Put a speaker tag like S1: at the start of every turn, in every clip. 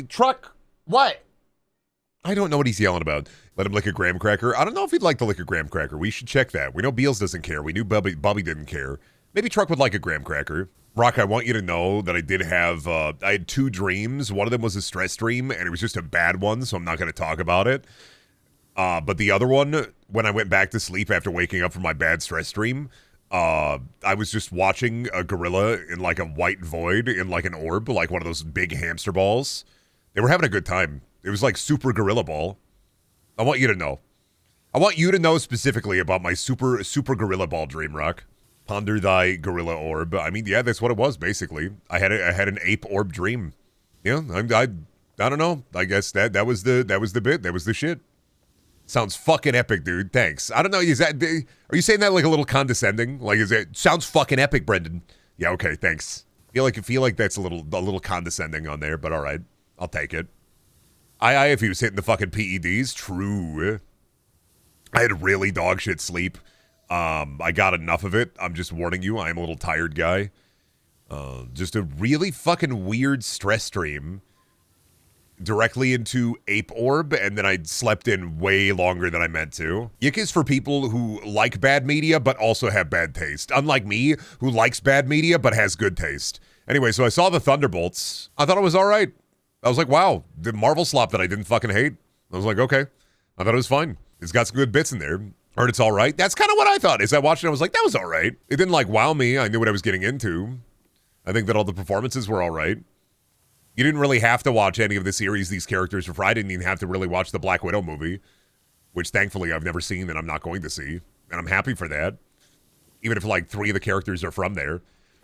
S1: Truck, what?
S2: I don't know what he's yelling about. Let him lick a graham cracker. I don't know if he'd like to lick a graham cracker. We should check that. We know Beals doesn't care. We knew Bubby didn't care. Maybe Truck would like a graham cracker. Rock, I want you to know that I did have, I had 2 dreams. One of them was a stress dream, and it was just a bad one, so I'm not going to talk about it. But the other one, when I went back to sleep after waking up from my bad stress dream, I was just watching a gorilla in like a white void in like an orb, like one of those big hamster balls. They were having a good time. It was like super gorilla ball. I want you to know. I want you to know specifically about my super gorilla ball dream, Rock. Ponder thy gorilla orb. I mean, yeah, that's what it was, basically. I had an ape orb dream. Yeah, I don't know. I guess that was the bit. That was the shit. Sounds fucking epic, dude. Thanks. I don't know. Are you saying that like a little condescending? Like, sounds fucking epic, Brendan? Yeah, okay, thanks. I feel like that's a little condescending on there, but all right, I'll take it. If he was hitting the fucking PEDs, true. I had really dog shit sleep. I got enough of it. I'm just warning you, I am a little tired guy. Just a really fucking weird stress dream. Directly into Ape Orb, and then I slept in way longer than I meant to. Yick is for people who like bad media, but also have bad taste. Unlike me, who likes bad media, but has good taste. Anyway, so I saw the Thunderbolts. I thought it was all right. I was like, wow, the Marvel slop that I didn't fucking hate. I was like, okay. I thought it was fine. It's got some good bits in there. Heard it's all right. That's kind of what I thought. As I watched it, I was like, that was all right. It didn't like wow me. I knew what I was getting into. I think that all the performances were all right. You didn't really have to watch any of the series these characters were from. I didn't even have to really watch the Black Widow movie, which thankfully I've never seen and I'm not going to see. And I'm happy for that. Even if like 3 of the characters are from there.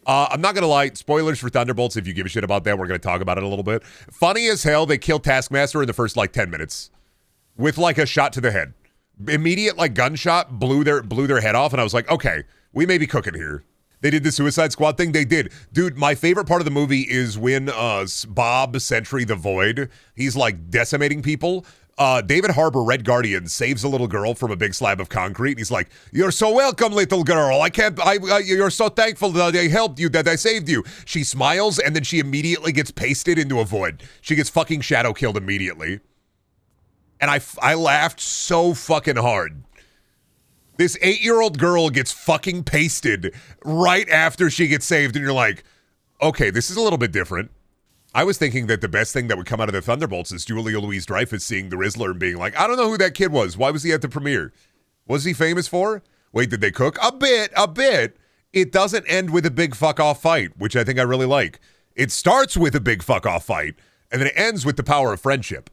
S2: I'm not going to lie. Spoilers for Thunderbolts. If you give a shit about that, we're going to talk about it a little bit. Funny as hell, they killed Taskmaster in the first like 10 minutes. With like a shot to the head. Immediate like gunshot blew their head off. And I was like, okay, we may be cooking here. They did the Suicide Squad thing. They did. Dude, my favorite part of the movie is when Bob Sentry the Void, he's like decimating people. David Harbour, Red Guardian, saves a little girl from a big slab of concrete. He's like, "You're so welcome, little girl. You're so thankful that I helped you, that I saved you." She smiles, and then she immediately gets pasted into a void. She gets fucking shadow killed immediately. And I laughed so fucking hard. This 8-year-old girl gets fucking pasted right after she gets saved, and you're like, okay, this is a little bit different. I was thinking that the best thing that would come out of the Thunderbolts is Julia Louis-Dreyfus seeing the Rizzler and being like, I don't know who that kid was. Why was he at the premiere? What is he famous for? Wait, did they cook? A bit. It doesn't end with a big fuck-off fight, which I think I really like. It starts with a big fuck-off fight, and then it ends with the power of friendship.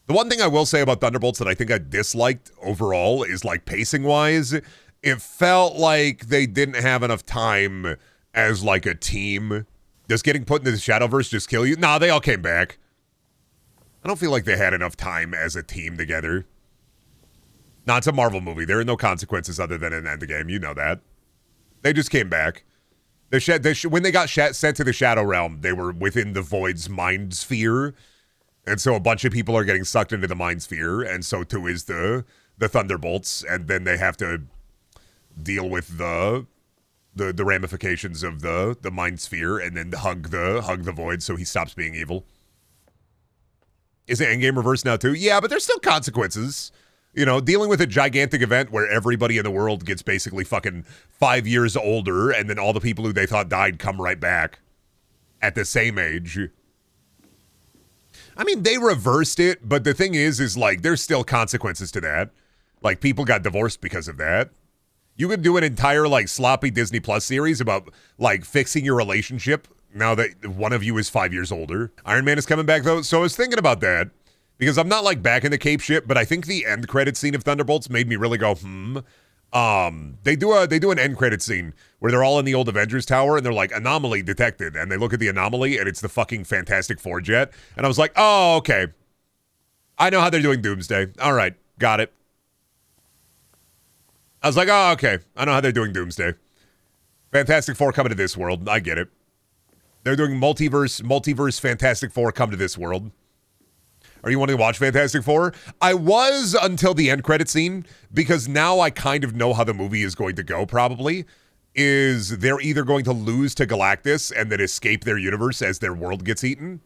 S2: The one thing I will say about Thunderbolts that I think I disliked overall is like pacing-wise, it felt like they didn't have enough time as like a team. Does getting put into the Shadowverse just kill you? Nah, they all came back. I don't feel like they had enough time as a team together. Nah, it's a Marvel movie. There are no consequences other than an endgame. You know that. They just came back. When they got sent to the Shadow Realm, they were within the Void's mind sphere. And so a bunch of people are getting sucked into the Mind Sphere, and so too is the Thunderbolts, and then they have to deal with the ramifications of the Mind Sphere, and then hug the Void so he stops being evil. Is the Endgame reversed now too? Yeah, but there's still consequences. You know, dealing with a gigantic event where everybody in the world gets basically fucking 5 years older, and then all the people who they thought died come right back at the same age. I mean, they reversed it, but the thing is like, there's still consequences to that. Like, people got divorced because of that. You could do an entire, like, sloppy Disney Plus series about, like, fixing your relationship now that one of you is 5 years older. Iron Man is coming back, though, so I was thinking about that. Because I'm not, like, back in the Cape shit, but I think the end credit scene of Thunderbolts made me really go, They do an end credit scene where they're all in the old Avengers Tower and they're like, anomaly detected. And they look at the anomaly and it's the fucking Fantastic Four jet. And I was like, oh, okay. I know how they're doing Doomsday. All right. Got it. I was like, oh, okay. I know how they're doing Doomsday. Fantastic Four coming to this world. I get it. They're doing multiverse Fantastic Four come to this world. Are you wanting to watch Fantastic Four? I was until the end credit scene, because now I kind of know how the movie is going to go, probably. Is they're either going to lose to Galactus and then escape their universe as their world gets eaten,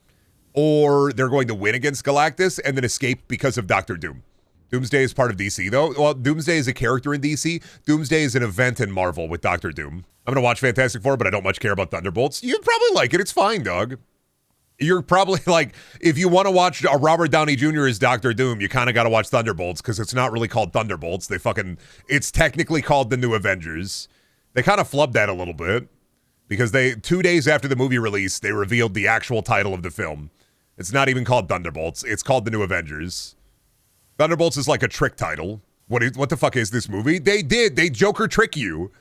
S2: or they're going to win against Galactus and then escape because of Doctor Doom. Doomsday is part of DC, though. Well, Doomsday is a character in DC. Doomsday is an event in Marvel with Doctor Doom. I'm going to watch Fantastic Four, but I don't much care about Thunderbolts. You'd probably like it. It's fine, dog. You're probably like, if you want to watch Robert Downey Jr. as Doctor Doom, you kind of got to watch Thunderbolts because it's not really called Thunderbolts. It's technically called The New Avengers. They kind of flubbed that a little bit because 2 days after the movie release, they revealed the actual title of the film. It's not even called Thunderbolts. It's called The New Avengers. Thunderbolts is like a trick title. What the fuck is this movie? They Joker trick you.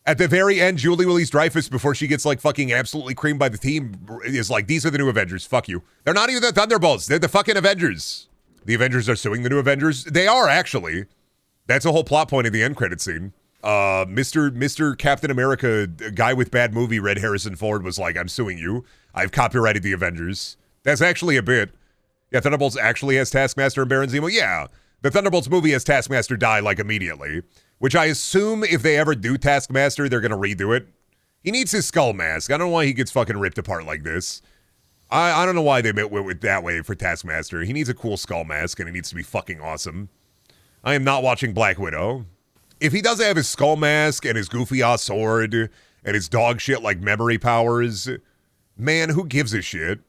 S2: At the very end, Julie Louis-Dreyfus, before she gets like fucking absolutely creamed by the team, is like, these are the new Avengers. Fuck you. They're not even the Thunderbolts. They're the fucking Avengers. The Avengers are suing the new Avengers. They are, actually. That's a whole plot point in the end credit scene. Mr. Captain America, guy with bad movie, Red Harrison Ford, was like, I'm suing you. I've copyrighted the Avengers. That's actually a bit. Yeah, Thunderbolts actually has Taskmaster and Baron Zemo. Yeah, the Thunderbolts movie has Taskmaster die like immediately. Which I assume if they ever do Taskmaster, they're going to redo it. He needs his skull mask. I don't know why he gets fucking ripped apart like this. I don't know why they went with that way for Taskmaster. He needs a cool skull mask, and it needs to be fucking awesome. I am not watching Black Widow. If he doesn't have his skull mask and his goofy-ass sword and his dog shit like memory powers, man, who gives a shit?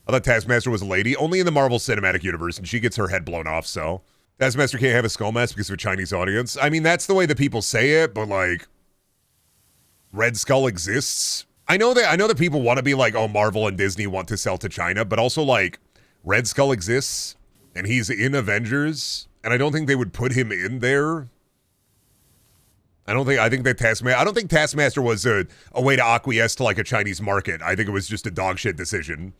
S2: I thought Taskmaster was a lady. Only in the Marvel Cinematic Universe, and she gets her head blown off, so... Taskmaster can't have a skull mask because of a Chinese audience. I mean, that's the way that people say it, but like, Red Skull exists. I know that people want to be like, oh, Marvel and Disney want to sell to China, but also like, Red Skull exists, and he's in Avengers, and I don't think they would put him in there. I don't think Taskmaster was a way to acquiesce to like a Chinese market. I think it was just a dog shit decision.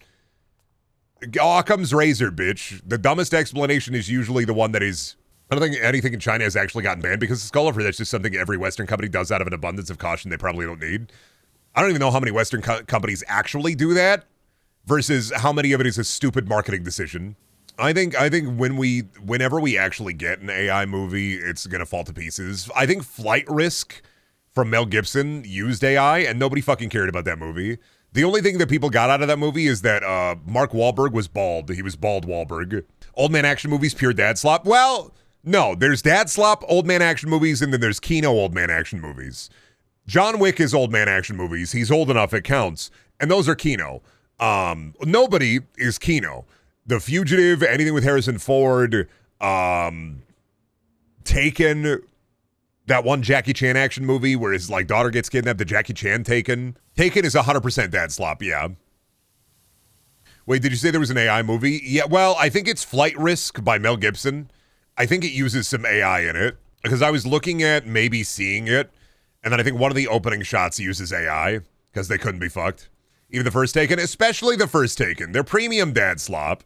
S2: Occam's razor, bitch. The dumbest explanation is usually the one that is... I don't think anything in China has actually gotten banned because it's colorful. That's just something every Western company does out of an abundance of caution they probably don't need. I don't even know how many Western companies actually do that versus how many of it is a stupid marketing decision. I think whenever we actually get an AI movie, it's going to fall to pieces. I think Flight Risk from Mel Gibson used AI and nobody fucking cared about that movie. The only thing that people got out of that movie is that Mark Wahlberg was bald. He was bald Wahlberg. Old man action movies, pure dad slop. Well, no, there's dad slop, old man action movies, and then there's Kino old man action movies. John Wick is old man action movies. He's old enough, it counts. And those are Kino. Nobody is Kino. The Fugitive, anything with Harrison Ford, Taken... That one Jackie Chan action movie where his like daughter gets kidnapped, the Jackie Chan Taken. Taken is 100% dad slop, yeah. Wait, did you say there was an AI movie? Yeah, well, I think it's Flight Risk by Mel Gibson. I think it uses some AI in it because I was looking at maybe seeing it, and then I think one of the opening shots uses AI because they couldn't be fucked. Even the first Taken, especially the first Taken. They're premium dad slop.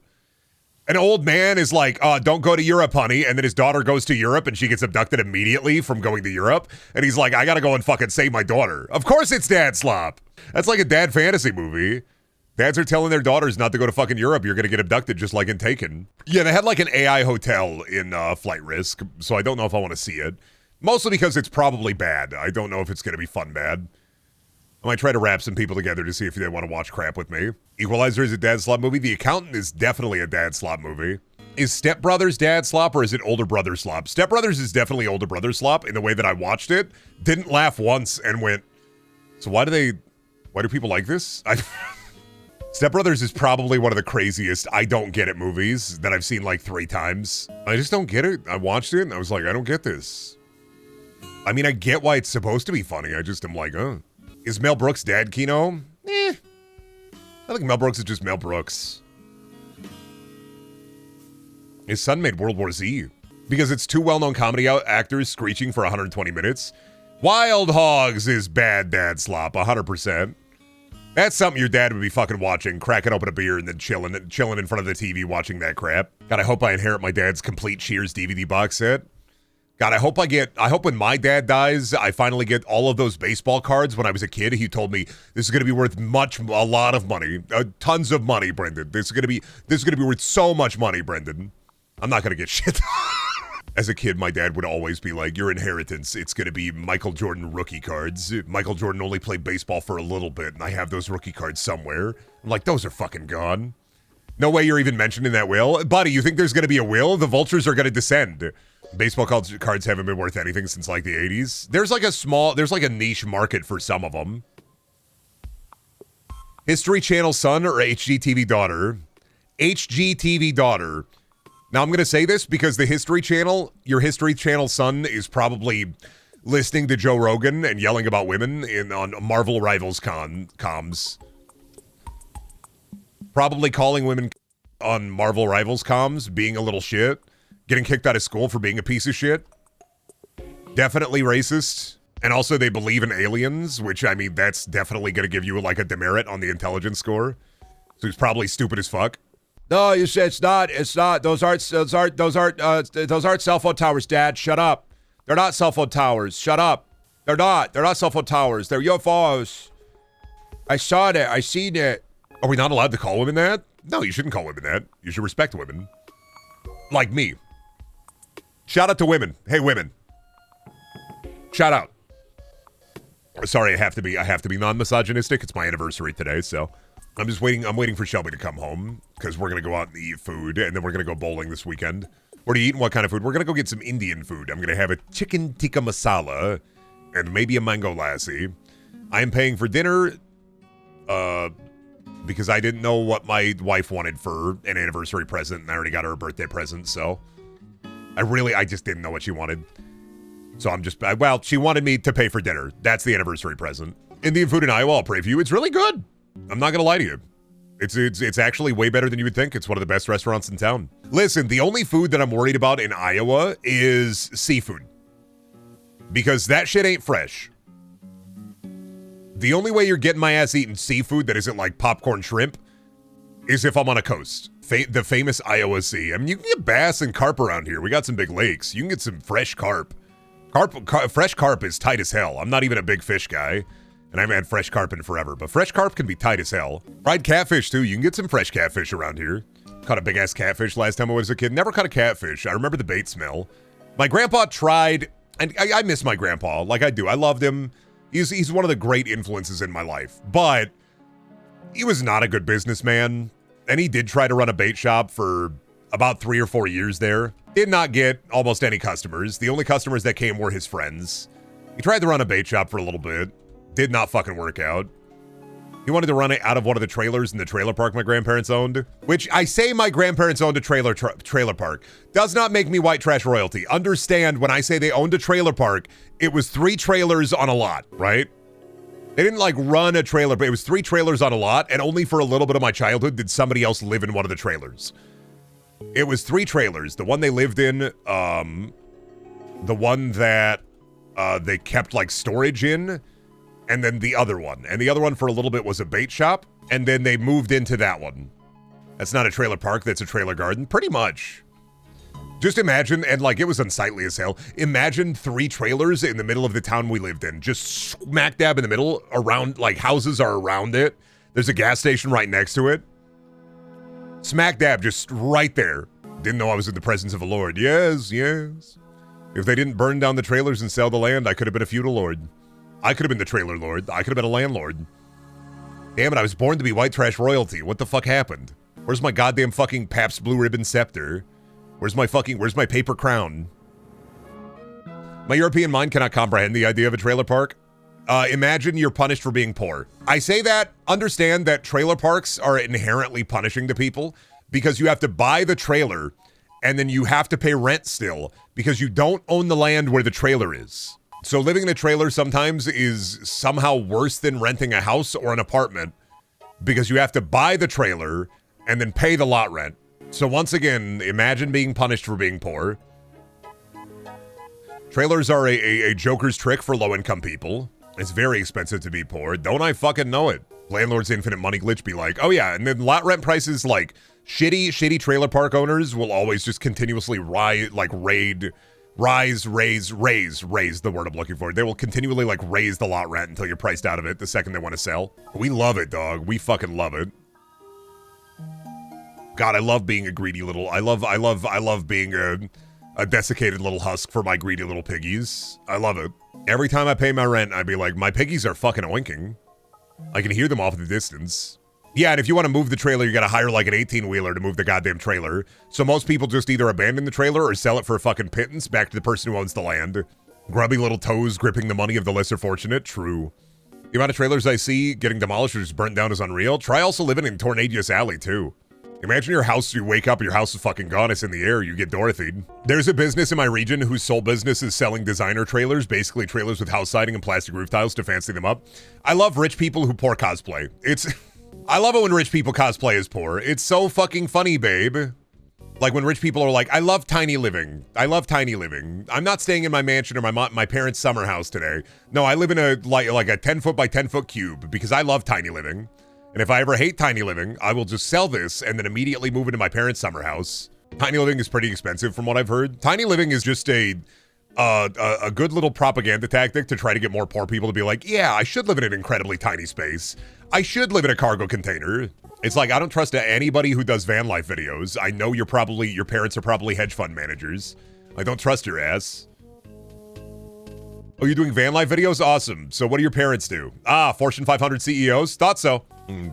S2: An old man is like, don't go to Europe, honey. And then his daughter goes to Europe and she gets abducted immediately from going to Europe. And he's like, I gotta go and fucking save my daughter. Of course it's dad slop. That's like a dad fantasy movie. Dads are telling their daughters not to go to fucking Europe. You're gonna get abducted just like in Taken. Yeah, they had like an AI hotel in Flight Risk. So I don't know if I want to see it. Mostly because it's probably bad. I don't know if it's gonna be fun bad. I might try to wrap some people together to see if they want to watch crap with me. Equalizer is a dad slop movie. The Accountant is definitely a dad slop movie. Is Step Brothers dad slop or is it older brother slop? Step Brothers is definitely older brother slop in the way that I watched it. Didn't laugh once and went, so why do people like this? Step Brothers is probably one of the craziest I don't get it movies that I've seen like 3 times. I just don't get it. I watched it and I was like, I don't get this. I mean, I get why it's supposed to be funny. I just am like, Is Mel Brooks dad Kino? I think Mel Brooks is just Mel Brooks. His son made World War Z because it's 2 well-known comedy actors screeching for 120 minutes. Wild Hogs is bad dad slop, 100%. That's something your dad would be fucking watching, cracking open a beer and then chilling in front of the TV watching that crap. God, I hope I inherit my dad's complete Cheers DVD box set. God, I hope when my dad dies, I finally get all of those baseball cards. When I was a kid, he told me this is going to be worth a lot of money, tons of money, Brendan. This is going to be worth so much money, Brendan. I'm not going to get shit. As a kid, my dad would always be like, your inheritance, it's going to be Michael Jordan rookie cards. Michael Jordan only played baseball for a little bit, and I have those rookie cards somewhere. I'm like, those are fucking gone. No way you're even mentioned in that will. Buddy, you think there's going to be a will? The vultures are going to descend. Baseball cards haven't been worth anything since like the 80s. There's like a niche market for some of them. History Channel son or HGTV daughter? HGTV daughter. Now I'm going to say this because the History Channel, your History Channel son is probably listening to Joe Rogan and yelling about women on Marvel Rivals comms. Probably calling women on Marvel Rivals comms, being a little shit. Getting kicked out of school for being a piece of shit. Definitely racist. And also they believe in aliens, which, I mean, that's definitely going to give you like a demerit on the intelligence score. So he's probably stupid as fuck. No, you said it's not. Those aren't cell phone towers, Dad. Shut up. They're not cell phone towers. Shut up. They're not cell phone towers. They're UFOs. I saw it. I seen it. Are we not allowed to call women that? No, you shouldn't call women that. You should respect women. Like me. Shout out to women. Hey, women. Shout out. Sorry, I have to be non-misogynistic. It's my anniversary today, so I'm waiting for Shelby to come home because we're going to go out and eat food, and then we're going to go bowling this weekend. What are you eating? What kind of food? We're going to go get some Indian food. I'm going to have a chicken tikka masala and maybe a mango lassi. I am paying for dinner because I didn't know what my wife wanted for an anniversary present, and I already got her a birthday present, so I just didn't know what she wanted. So she wanted me to pay for dinner. That's the anniversary present. Indian food in Iowa, I'll pray for you. It's really good. I'm not going to lie to you. It's actually way better than you would think. It's one of the best restaurants in town. Listen, the only food that I'm worried about in Iowa is seafood. Because that shit ain't fresh. The only way you're getting my ass eating seafood that isn't like popcorn shrimp is if I'm on a coast. The famous Iowa Sea. I mean, you can get bass and carp around here. We got some big lakes. You can get some fresh carp. Fresh carp is tight as hell. I'm not even a big fish guy, and I haven't had fresh carp in forever, but fresh carp can be tight as hell. Fried catfish, too. You can get some fresh catfish around here. Caught a big-ass catfish last time I was a kid. Never caught a catfish. I remember the bait smell. My grandpa tried, and I miss my grandpa, like I do. I loved him. He's one of the great influences in my life, but he was not a good businessman, and he did try to run a bait shop for about 3 or 4 years there. Did not get almost any customers. The only customers that came were his friends. He tried to run a bait shop for a little bit. Did not fucking work out. He wanted to run it out of one of the trailers in the trailer park my grandparents owned. Which, I say my grandparents owned a trailer park. Does not make me white trash royalty. Understand, when I say they owned a trailer park, it was 3 trailers on a lot, right? They didn't like run a trailer, but it was 3 trailers on a lot, and only for a little bit of my childhood did somebody else live in one of the trailers. It was 3 trailers. The one they lived in, the one that they kept like storage in, and then the other one. And the other one for a little bit was a bait shop, and then they moved into that one. That's not a trailer park, that's a trailer garden, pretty much. Just imagine, and like it was unsightly as hell, imagine 3 trailers in the middle of the town we lived in, just smack dab in the middle, around, like houses are around it. There's a gas station right next to it. Smack dab, just right there. Didn't know I was in the presence of a lord. Yes, yes. If they didn't burn down the trailers and sell the land, I could have been a feudal lord. I could have been the trailer lord. I could have been a landlord. Damn it, I was born to be white trash royalty. What the fuck happened? Where's my goddamn fucking Pabst Blue Ribbon scepter? Where's my paper crown? My European mind cannot comprehend the idea of a trailer park. Imagine you're punished for being poor. I say that, understand that trailer parks are inherently punishing to people because you have to buy the trailer and then you have to pay rent still because you don't own the land where the trailer is. So living in a trailer sometimes is somehow worse than renting a house or an apartment because you have to buy the trailer and then pay the lot rent. So once again, imagine being punished for being poor. Trailers are a joker's trick for low-income people. It's very expensive to be poor. Don't I fucking know it? Landlord's infinite money glitch be like, oh yeah, and then lot rent prices, like shitty trailer park owners will always just continuously raise the word I'm looking for. They will continually like raise the lot rent until you're priced out of it the second they want to sell. We love it, dog. We fucking love it. God, I love being a greedy little, I love being a desiccated little husk for my greedy little piggies. I love it. Every time I pay my rent, I'd be like, my piggies are fucking oinking. I can hear them off in the distance. Yeah, and if you want to move the trailer, you got to hire like an 18-wheeler to move the goddamn trailer. So most people just either abandon the trailer or sell it for a fucking pittance back to the person who owns the land. Grubby little toes gripping the money of the lesser fortunate. True. The amount of trailers I see getting demolished or just burnt down is unreal. Try also living in Tornadius Alley, too. Imagine your house, you wake up and your house is fucking gone, it's in the air, you get Dorothy'd. There's a business in my region whose sole business is selling designer trailers, basically trailers with house siding and plastic roof tiles to fancy them up. I love rich people who poor cosplay. I love it when rich people cosplay as poor. It's so fucking funny, babe. Like when rich people are like, I love tiny living. I love tiny living. I'm not staying in my mansion or my parents' summer house today. No, I live in a like a 10 foot by 10 foot cube because I love tiny living. And if I ever hate tiny living, I will just sell this and then immediately move into my parents' summer house. Tiny living is pretty expensive from what I've heard. Tiny living is just a good little propaganda tactic to try to get more poor people to be like, yeah, I should live in an incredibly tiny space. I should live in a cargo container. It's like, I don't trust anybody who does van life videos. I know your parents are probably hedge fund managers. I don't trust your ass. Oh, you're doing van life videos? Awesome. So what do your parents do? Fortune 500 CEOs? Thought so.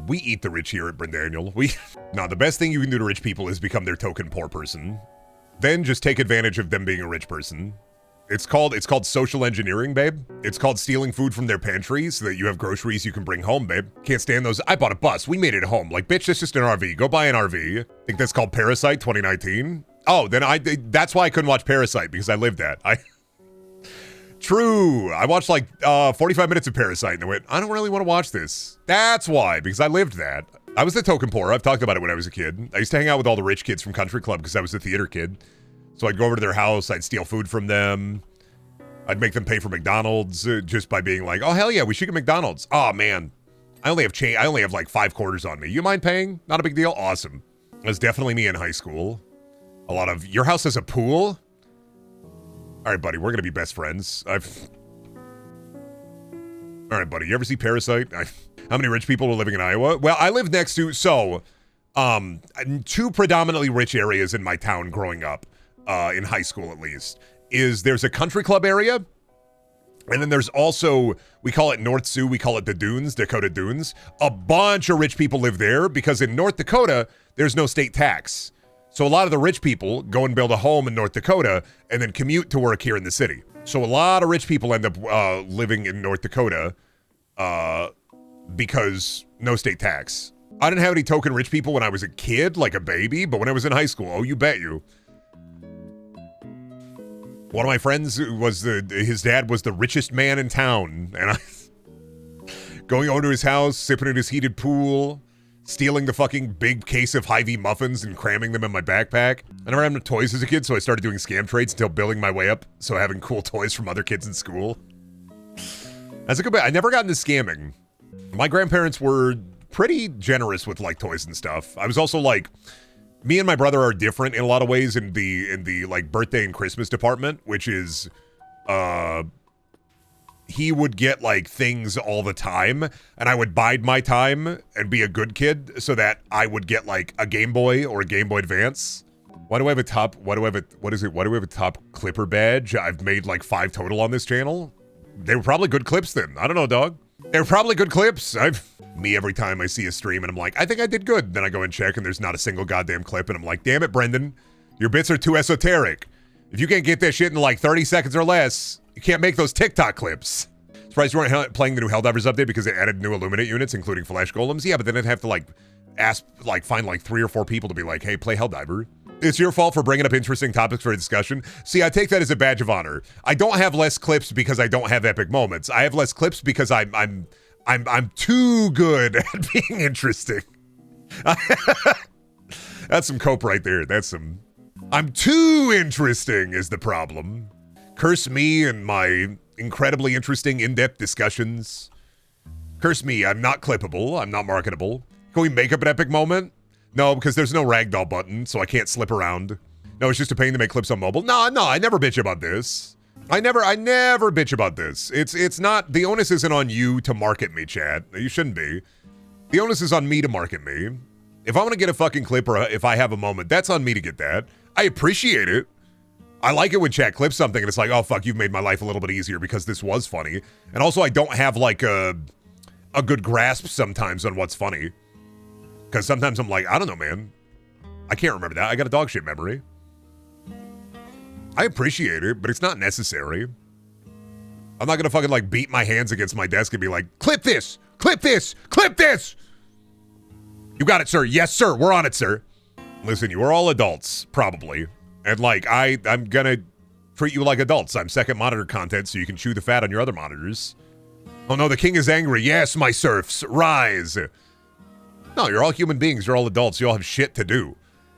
S2: We eat the rich here at Brendaniel. No, the best thing you can do to rich people is become their token poor person. Then just take advantage of them being a rich person. It's called social engineering, babe. It's called stealing food from their pantry so that you have groceries you can bring home, babe. Can't stand those. I bought a bus. We made it home. Like, bitch, that's just an RV. Go buy an RV. Think that's called Parasite 2019? Oh, then that's why I couldn't watch Parasite, because I lived that. True. I watched like 45 minutes of Parasite and I went, I don't really want to watch this. That's why, because I lived that. I was the token poor. I've talked about it when I was a kid. I used to hang out with all the rich kids from Country Club because I was a theater kid. So I'd go over to their house, I'd steal food from them. I'd make them pay for McDonald's just by being like, oh, hell yeah, we should get McDonald's. Oh, man. I only have like 5 quarters on me. You mind paying? Not a big deal? Awesome. That's definitely me in high school. A lot of, your house has a pool? All right, buddy, we're going to be best friends. All right, buddy, you ever see Parasite? How many rich people are living in Iowa? Well, I live next to, 2 predominantly rich areas in my town growing up, in high school at least, there's a country club area, and then there's also, we call it North Sioux, we call it the Dunes, Dakota Dunes. A bunch of rich people live there because in North Dakota, there's no state tax. So a lot of the rich people go and build a home in North Dakota and then commute to work here in the city. So a lot of rich people end up living in North Dakota because no state tax. I didn't have any token rich people when I was a kid, like a baby, but when I was in high school, oh, you bet you. One of my friends his dad was the richest man in town, and I going over to his house, sipping in his heated pool, stealing the fucking big case of Hy-Vee muffins and cramming them in my backpack. I never had no toys as a kid, so I started doing scam trades until building my way up, so having cool toys from other kids in school. That's a good bit. I never got into scamming. My grandparents were pretty generous with like toys and stuff. I was also like, me and my brother are different in a lot of ways in the like birthday and Christmas department, which is, he would get like things all the time and I would bide my time and be a good kid so that I would get like a Game Boy or a Game Boy Advance. Why do I have a top clipper badge? I've made like 5 total on this channel. They were probably good clips then. I don't know, dog. They were probably good clips. Me every time I see a stream and I'm like, I think I did good. Then I go and check and there's not a single goddamn clip and I'm like, damn it, Brendan. Your bits are too esoteric. If you can't get that shit in like 30 seconds or less, you can't make those TikTok clips. Surprised you weren't playing the new Helldivers update because it added new Illuminate units, including Flash Golems. Yeah, but then I'd have to find like 3 or 4 people to be like, hey, play Helldiver. It's your fault for bringing up interesting topics for a discussion. See, I take that as a badge of honor. I don't have less clips because I don't have epic moments. I have less clips because I'm too good at being interesting. That's some cope right there. I'm too interesting is the problem. Curse me and my incredibly interesting in-depth discussions. Curse me, I'm not clippable. I'm not marketable. Can we make up an epic moment? No, because there's no ragdoll button, so I can't slip around. No, it's just a pain to make clips on mobile. No, I never bitch about this. I never bitch about this. It's not, the onus isn't on you to market me, chat. You shouldn't be. The onus is on me to market me. If I want to get a fucking clip or if I have a moment, that's on me to get that. I appreciate it. I like it when chat clips something and it's like, oh fuck, you've made my life a little bit easier because this was funny. And also I don't have like a good grasp sometimes on what's funny. Because sometimes I'm like, I don't know, man. I can't remember that. I got a dog shit memory. I appreciate it, but it's not necessary. I'm not gonna fucking like beat my hands against my desk and be like, clip this, clip this, clip this. You got it, sir. Yes, sir. We're on it, sir. Listen, you are all adults, probably. And like, I'm gonna treat you like adults. I'm second monitor content, so you can chew the fat on your other monitors. Oh no, the king is angry. Yes, my serfs, rise. No, you're all human beings. You're all adults. You all have shit to do.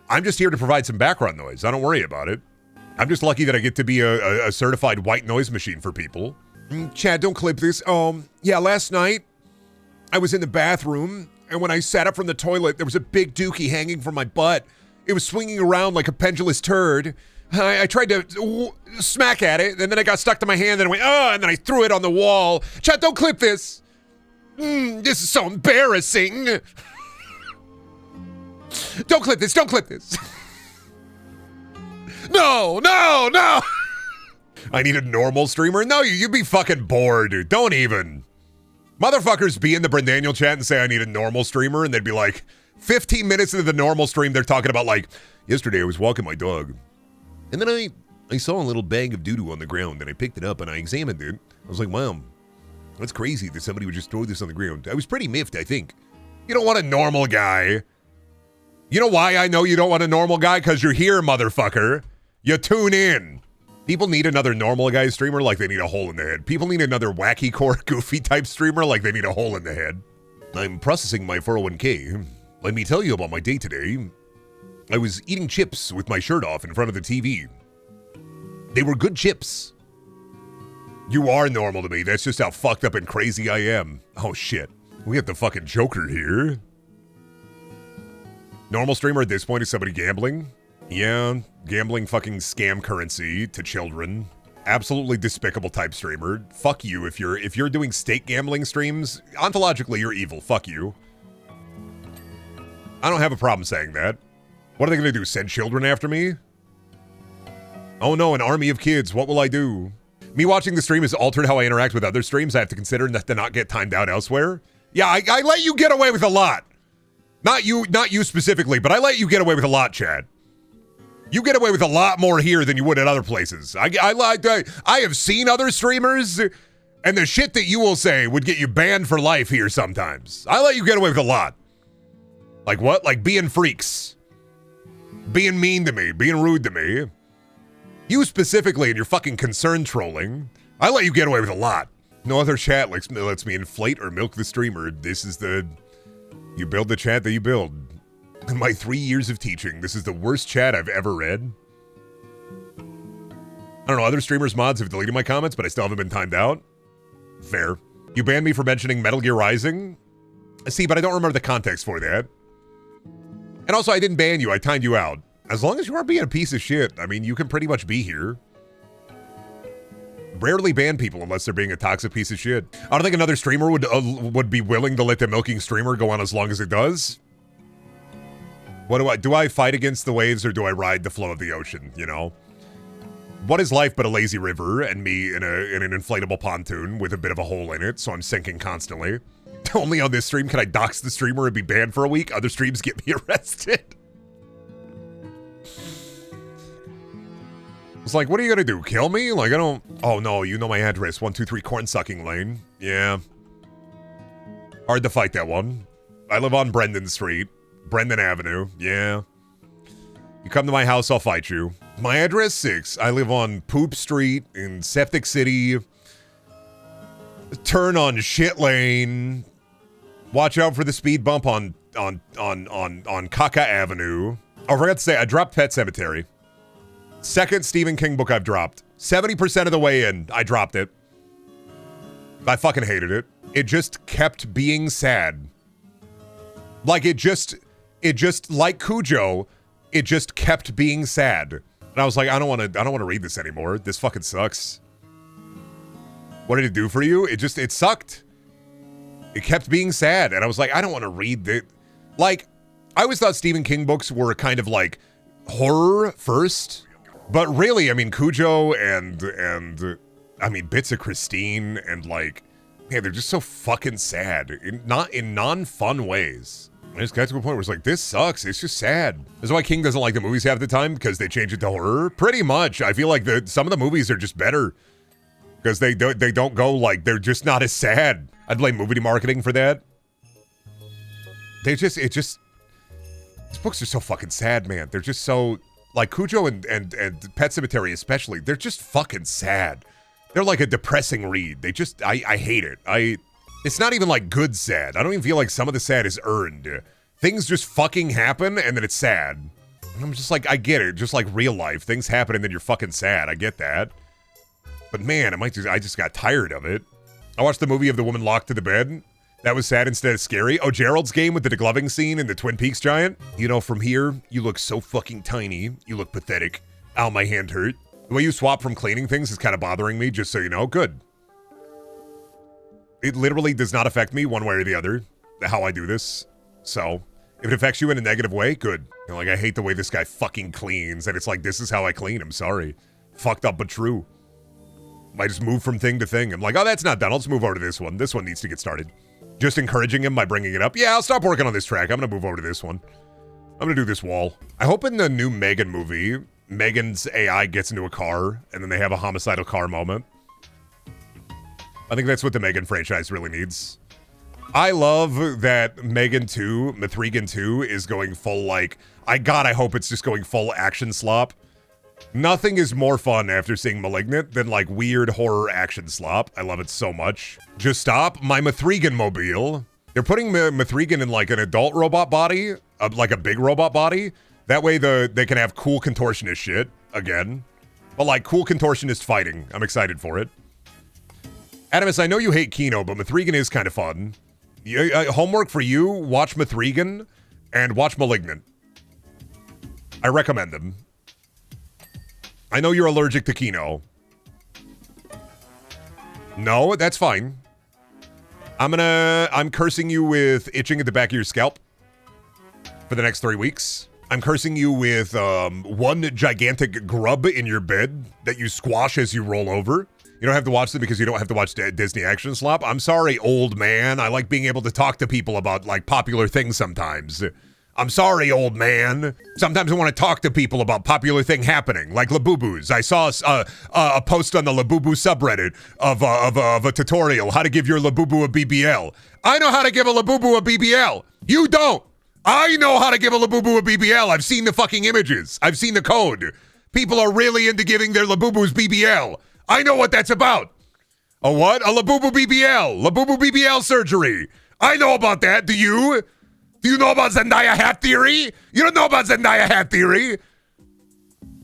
S2: I'm just here to provide some background noise. I don't worry about it. I'm just lucky that I get to be a certified white noise machine for people. Chad, don't clip this. Yeah, last night I was in the bathroom, and when I sat up from the toilet, there was a big dookie hanging from my butt. It was swinging around like a pendulous turd. I tried to smack at it, and then it got stuck to my hand, and I went, and then I threw it on the wall. Chad, don't clip this. This is so embarrassing. Don't clip this, don't clip this. No. I need a normal streamer? No, you'd be fucking bored, dude. Don't even. Motherfuckers be in the Brendaniel chat and say I need a normal streamer, and they'd be like, 15 minutes into the normal stream, they're talking about like, yesterday I was walking my dog, and then I saw a little bag of doo-doo on the ground, and I picked it up and I examined it. I was like, wow, that's crazy that somebody would just throw this on the ground. I was pretty miffed, I think. You don't want a normal guy. You know why I know you don't want a normal guy? Because you're here, motherfucker. You tune in. People need another normal guy streamer like they need a hole in the head. People need another wacky core goofy type streamer like they need a hole in the head. I'm processing my 401k. Let me tell you about my day today. I was eating chips with my shirt off in front of the TV. They were good chips. You are normal to me. That's just how fucked up and crazy I am. Oh shit. We have the fucking Joker here. Normal streamer at this point is somebody gambling. Yeah, gambling fucking scam currency to children. Absolutely despicable type streamer. Fuck you if you're doing stake gambling streams. Ontologically, you're evil. Fuck you. I don't have a problem saying that. What are they gonna do? Send children after me? Oh no, an army of kids. What will I do? Me watching the stream has altered how I interact with other streams. I have to consider to not get timed out elsewhere. Yeah, I let you get away with a lot. Not you specifically, but I let you get away with a lot, Chad. You get away with a lot more here than you would at other places. I have seen other streamers, and the shit that you will say would get you banned for life here sometimes. I let you get away with a lot. Like what? Like being freaks. Being mean to me. Being rude to me. You specifically and your fucking concern trolling. I let you get away with a lot. No other chat lets me inflate or milk the streamer. This is the... You build the chat that you build. In my 3 years of teaching, this is the worst chat I've ever read. I don't know, other streamers' mods have deleted my comments, but I still haven't been timed out. Fair. You banned me for mentioning Metal Gear Rising? See, but I don't remember the context for that. And also, I didn't ban you, I timed you out. As long as you aren't being a piece of shit, I mean, you can pretty much be here. Rarely ban people unless they're being a toxic piece of shit. I don't think another streamer would be willing to let the milking streamer go on as long as it does. What do I fight against the waves or do I ride the flow of the ocean, you know? What is life but a lazy river and me in an inflatable pontoon with a bit of a hole in it, so I'm sinking constantly. Only on this stream can I dox the streamer and be banned for a week. Other streams get me arrested. It's like, what are you gonna do? Kill me? Like, I don't... Oh no, you know my address. 123 Corn Sucking Lane. Yeah. Hard to fight that one. I live on Brendan Street. Brendan Avenue. Yeah. You come to my house, I'll fight you. My address 6. I live on Poop Street in Septic City. Turn on Shit Lane. Watch out for the speed bump on Caca Avenue. Oh, I forgot to say, I dropped Pet Cemetery. Second Stephen King book I've dropped. 70% of the way in, I dropped it. I fucking hated it. It just kept being sad. Like it just like Cujo, it just kept being sad. And I was like, I don't want to read this anymore. This fucking sucks. What did it do for you? It sucked. It kept being sad. And I was like, I don't want to read this. Like, I always thought Stephen King books were kind of like horror first. But really, I mean, Cujo and I mean, bits of Christine and like, man, they're just so fucking sad. Not in non-fun ways. I just got to a point where it's like, this sucks. It's just sad. This is why King doesn't like the movies half the time, because they change it to horror. Pretty much. I feel like some of the movies are just better because they don't go like, they're just not as sad. I'd blame movie marketing for that. These books are so fucking sad, man. They're just so, like Cujo and Pet Sematary especially, they're just fucking sad. They're like a depressing read. I hate it. It's not even like good sad. I don't even feel like some of the sad is earned. Things just fucking happen and then it's sad. And I'm just like, I get it. Just like real life. Things happen and then you're fucking sad. I get that. But man, I just got tired of it. I watched the movie of the woman locked to the bed. That was sad instead of scary. Oh, Gerald's Game with the degloving scene in the Twin Peaks giant. You know, from here, you look so fucking tiny. You look pathetic. Ow, my hand hurt. The way you swap from cleaning things is kind of bothering me, just so you know. Good. It literally does not affect me one way or the other, how I do this. So, if it affects you in a negative way, good. You know, like, I hate the way this guy fucking cleans, and it's like, this is how I clean. I'm sorry. Fucked up, but true. I just move from thing to thing. I'm like, oh, that's not done. I'll just move over to this one. This one needs to get started. Just encouraging him by bringing it up. Yeah, I'll stop working on this track. I'm gonna move over to this one. I'm gonna do this wall. I hope in the new Megan movie, Megan's AI gets into a car, and then they have a homicidal car moment. I think that's what the Megan franchise really needs. I love that Megan 2, Mithrigan 2, is going full, like, I hope it's just going full action slop. Nothing is more fun after seeing Malignant than, like, weird horror action slop. I love it so much. Just stop. My Mithrigan mobile. They're putting Mithrigan in, like, an adult robot body, like a big robot body. That way they can have cool contortionist shit, again. But, like, cool contortionist fighting. I'm excited for it. Adamus, I know you hate Kino, but Mithrigan is kind of fun. Homework for you, watch Mithrigan and watch Malignant. I recommend them. I know you're allergic to Kino. No, that's fine. I'm cursing you with itching at the back of your scalp for the next 3 weeks. I'm cursing you with one gigantic grub in your bed that you squash as you roll over. You don't have to watch them because you don't have to watch Disney action slop. I'm sorry, old man. I like being able to talk to people about, like, popular things sometimes. I'm sorry, old man. Sometimes I want to talk to people about popular thing happening, like Labubus. I saw a post on the Labubu subreddit of a tutorial, how to give your Labubu a BBL. I know how to give a Labubu a BBL. You don't. I know how to give a Labubu a BBL. I've seen the fucking images. I've seen the code. People are really into giving their Labubus BBL. I know what that's about. A what? A Labubu BBL. Labubu BBL surgery. I know about that. Do you? Do you know about Zendaya hat theory? You don't know about Zendaya hat theory.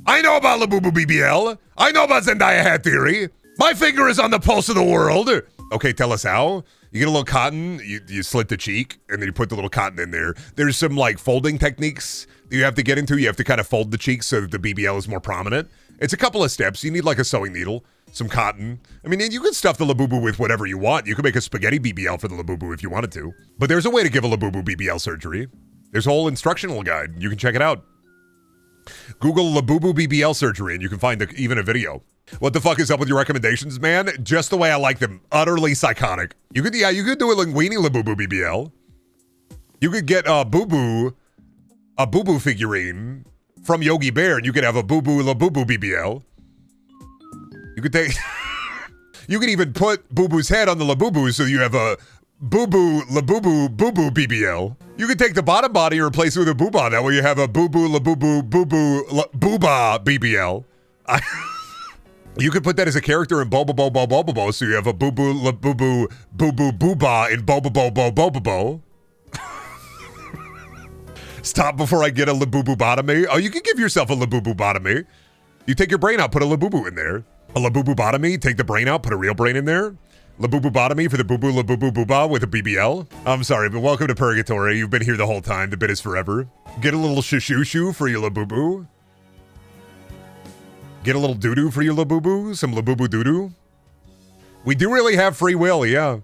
S2: I know about Labubu BBL. I know about Zendaya hat theory. My finger is on the pulse of the world. Okay, tell us how. You get a little cotton, you slit the cheek, and then you put the little cotton in there. There's some, like, folding techniques that you have to get into. You have to kind of fold the cheeks so that the BBL is more prominent. It's a couple of steps. You need, like, a sewing needle, some cotton. I mean, you can stuff the Labubu with whatever you want. You can make a spaghetti BBL for the Labubu if you wanted to. But there's a way to give a Labubu BBL surgery. There's a whole instructional guide. You can check it out. Google Labubu BBL surgery, and you can find even a video. What the fuck is up with your recommendations, man? Just the way I like them. Utterly psychotic. You could do a linguini Labubu BBL. You could get a Boo Boo figurine from Yogi Bear, and you could have a Boo Boo Labubu BBL. You could take... You could even put Boo Boo's head on the Labubu so you have a Boo Boo Labubu Boo Boo BBL. You could take the bottom body and replace it with a Booba. That way you have a Boo Boo Labubu Boo Boo Booba BBL. You could put that as a character in Bobo Bobo Bobo Bo, so you have a Boo Boo Labubu Boo Boo Booba in Bobo Bobo Bobo Bo. Stop before I get a Labubu-botomy. Oh, you can give yourself a Labubu-botomy. You take your brain out, put a Labubu in there. A Labubu-botomy, take the brain out, put a real brain in there. Labubu-botomy for the Boo Boo Labubu Booba with a BBL. I'm sorry, but welcome to Purgatory. You've been here the whole time. The bit is forever. Get a little shoo for your Labubu. Get a little doo-doo for your Labubu. Some Labubu doo-doo. We do really have free will, yeah.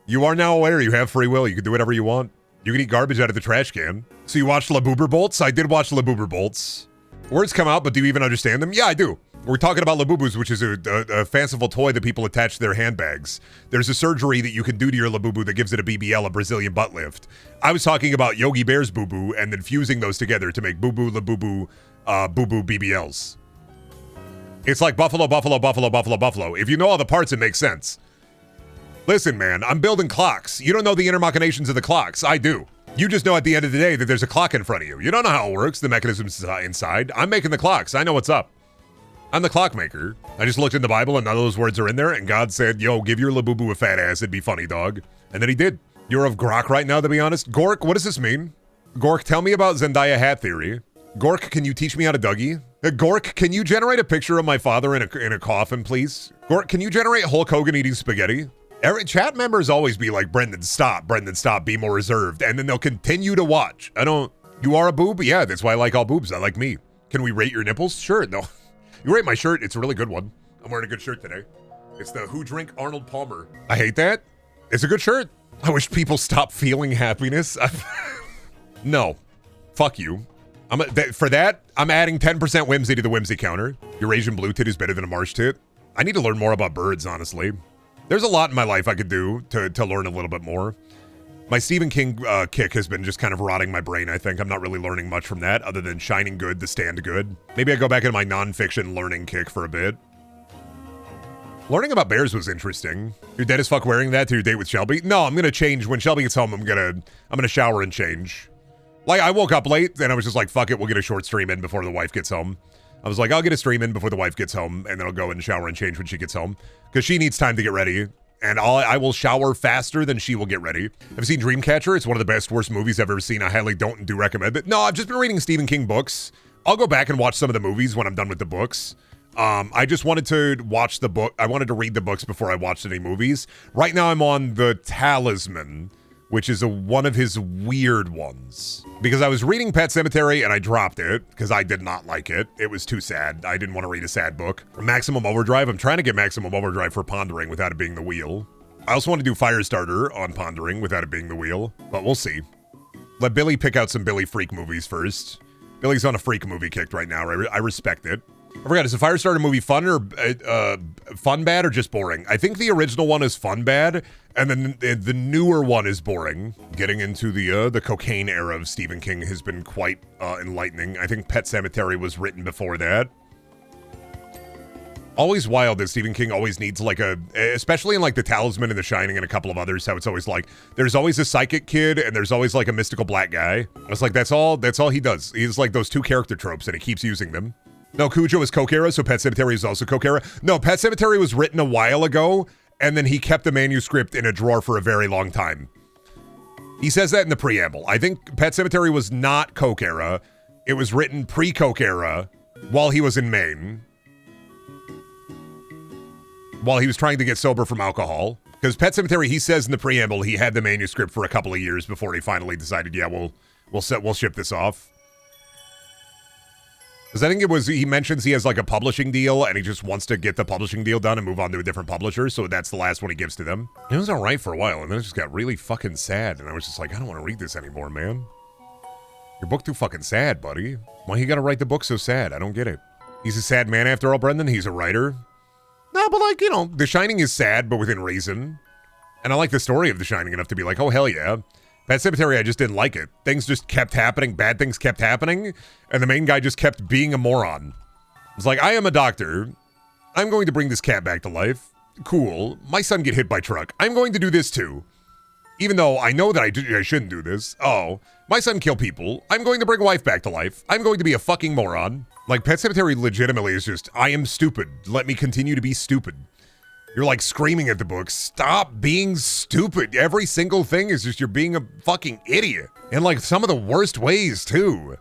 S2: You are now aware you have free will. You can do whatever you want. You can eat garbage out of the trash can. So you watched Labuber Bolts? I did watch Labuber Bolts. Words come out, but do you even understand them? Yeah, I do. We're talking about Labubus, which is a fanciful toy that people attach to their handbags. There's a surgery that you can do to your Labubu that gives it a BBL, a Brazilian butt lift. I was talking about Yogi Bear's Boo Boo and then fusing those together to make Boo Boo, Labubu, Boo Boo BBLs. It's like buffalo, buffalo, buffalo, buffalo, buffalo. If you know all the parts, it makes sense. Listen, man, I'm building clocks. You don't know the inner machinations of the clocks. I do. You just know at the end of the day that there's a clock in front of you. You don't know how it works, the mechanisms inside. I'm making the clocks. I know what's up. I'm the clockmaker. I just looked in the Bible and none of those words are in there, and God said, yo, give your Labubu a fat ass. It'd be funny, dog. And then he did. You're of Grok right now, to be honest. Gork, what does this mean? Gork, tell me about Zendaya hat theory. Gork, can you teach me how to Dougie? Gork, can you generate a picture of my father in a coffin, please? Gork, can you generate Hulk Hogan eating spaghetti? Chat members always be like, Brendan, stop, be more reserved. And then they'll continue to watch. You are a boob? Yeah, that's why I like all boobs. I like me. Can we rate your nipples? Sure, no. You rate my shirt, it's a really good one. I'm wearing a good shirt today. It's the Who Drink Arnold Palmer. I hate that. It's a good shirt. I wish people stop feeling happiness. No. Fuck you. For that, I'm adding 10% whimsy to the whimsy counter. Eurasian blue tit is better than a marsh tit. I need to learn more about birds, honestly. There's a lot in my life I could do to learn a little bit more. My Stephen King kick has been just kind of rotting my brain, I think. I'm not really learning much from that other than Shining Good, The Stand Good. Maybe I go back into my nonfiction learning kick for a bit. Learning about bears was interesting. You're dead as fuck wearing that to your date with Shelby? No, I'm gonna change. When Shelby gets home, I'm gonna shower and change. Like, I woke up late and I was just like, fuck it, we'll get a short stream in before the wife gets home. I was like, I'll get a stream in before the wife gets home, and then I'll go and shower and change when she gets home. Because she needs time to get ready. And I will shower faster than she will get ready. Have you seen Dreamcatcher? It's one of the best, worst movies I've ever seen. I highly don't and do recommend it. No, I've just been reading Stephen King books. I'll go back and watch some of the movies when I'm done with the books. I just wanted to watch the book. I wanted to read the books before I watched any movies. Right now I'm on The Talisman, which is one of his weird ones. Because I was reading Pet Sematary and I dropped it because I did not like it. It was too sad. I didn't want to read a sad book. Maximum Overdrive. I'm trying to get Maximum Overdrive for Pondering without it being the wheel. I also want to do Firestarter on Pondering without it being the wheel, but we'll see. Let Billy pick out some Billy Freak movies first. Billy's on a freak movie kick right now. I respect it. I forgot, is the Firestarter movie fun or fun bad or just boring? I think the original one is fun bad, and then the newer one is boring. Getting into the cocaine era of Stephen King has been quite enlightening. I think Pet Sematary was written before that. Always wild that Stephen King always needs like especially in like The Talisman and The Shining and a couple of others, how it's always like, there's always a psychic kid and there's always like a mystical black guy. I was like, that's all he does. He's like those two character tropes and he keeps using them. No, Cujo is Coke era, so Pet Sematary is also Coke era. No, Pet Sematary was written a while ago, and then he kept the manuscript in a drawer for a very long time. He says that in the preamble. I think Pet Sematary was not Coke era. It was written pre-Coke era while he was in Maine. While he was trying to get sober from alcohol. Because Pet Sematary, he says in the preamble, he had the manuscript for a couple of years before he finally decided, yeah, we'll ship this off. Because I think he mentions he has like a publishing deal and he just wants to get the publishing deal done and move on to a different publisher. So that's the last one he gives to them. It was all right for a while and then it just got really fucking sad. And I was just like, I don't want to read this anymore, man. Your book too fucking sad, buddy. Why you gotta write the book so sad? I don't get it. He's a sad man after all, Brendan. He's a writer. No, but like, you know, The Shining is sad, but within reason. And I like the story of The Shining enough to be like, oh, hell yeah. Pet Sematary, I just didn't like it. Things just kept happening. Bad things kept happening. And the main guy just kept being a moron. It's like, I am a doctor. I'm going to bring this cat back to life. Cool. My son get hit by truck. I'm going to do this too. Even though I know that I shouldn't do this. Oh, my son kill people. I'm going to bring wife back to life. I'm going to be a fucking moron. Like, Pet Sematary legitimately is just, I am stupid. Let me continue to be stupid. You're like screaming at the book, stop being stupid. Every single thing is just you're being a fucking idiot. In like some of the worst ways too.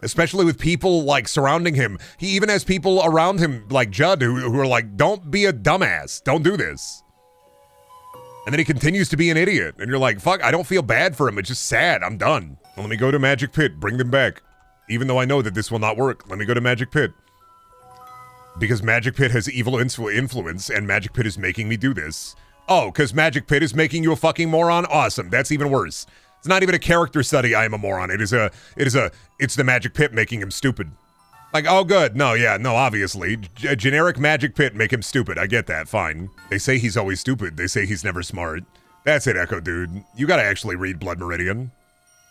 S2: Especially with people like surrounding him. He even has people around him like Judd who are like, don't be a dumbass. Don't do this. And then he continues to be an idiot. And you're like, fuck, I don't feel bad for him. It's just sad. I'm done. Well, let me go to Magic Pit. Bring them back. Even though I know that this will not work. Let me go to Magic Pit. Because Magic Pit has evil influence, and Magic Pit is making me do this. Oh, because Magic Pit is making you a fucking moron? Awesome. That's even worse. It's not even a character study, I am a moron. It's the Magic Pit making him stupid. Like, oh, good. No, yeah, no, obviously. A generic magic pit make him stupid. I get that, fine. They say he's always stupid. They say he's never smart. That's it, Echo, dude. You gotta actually read Blood Meridian.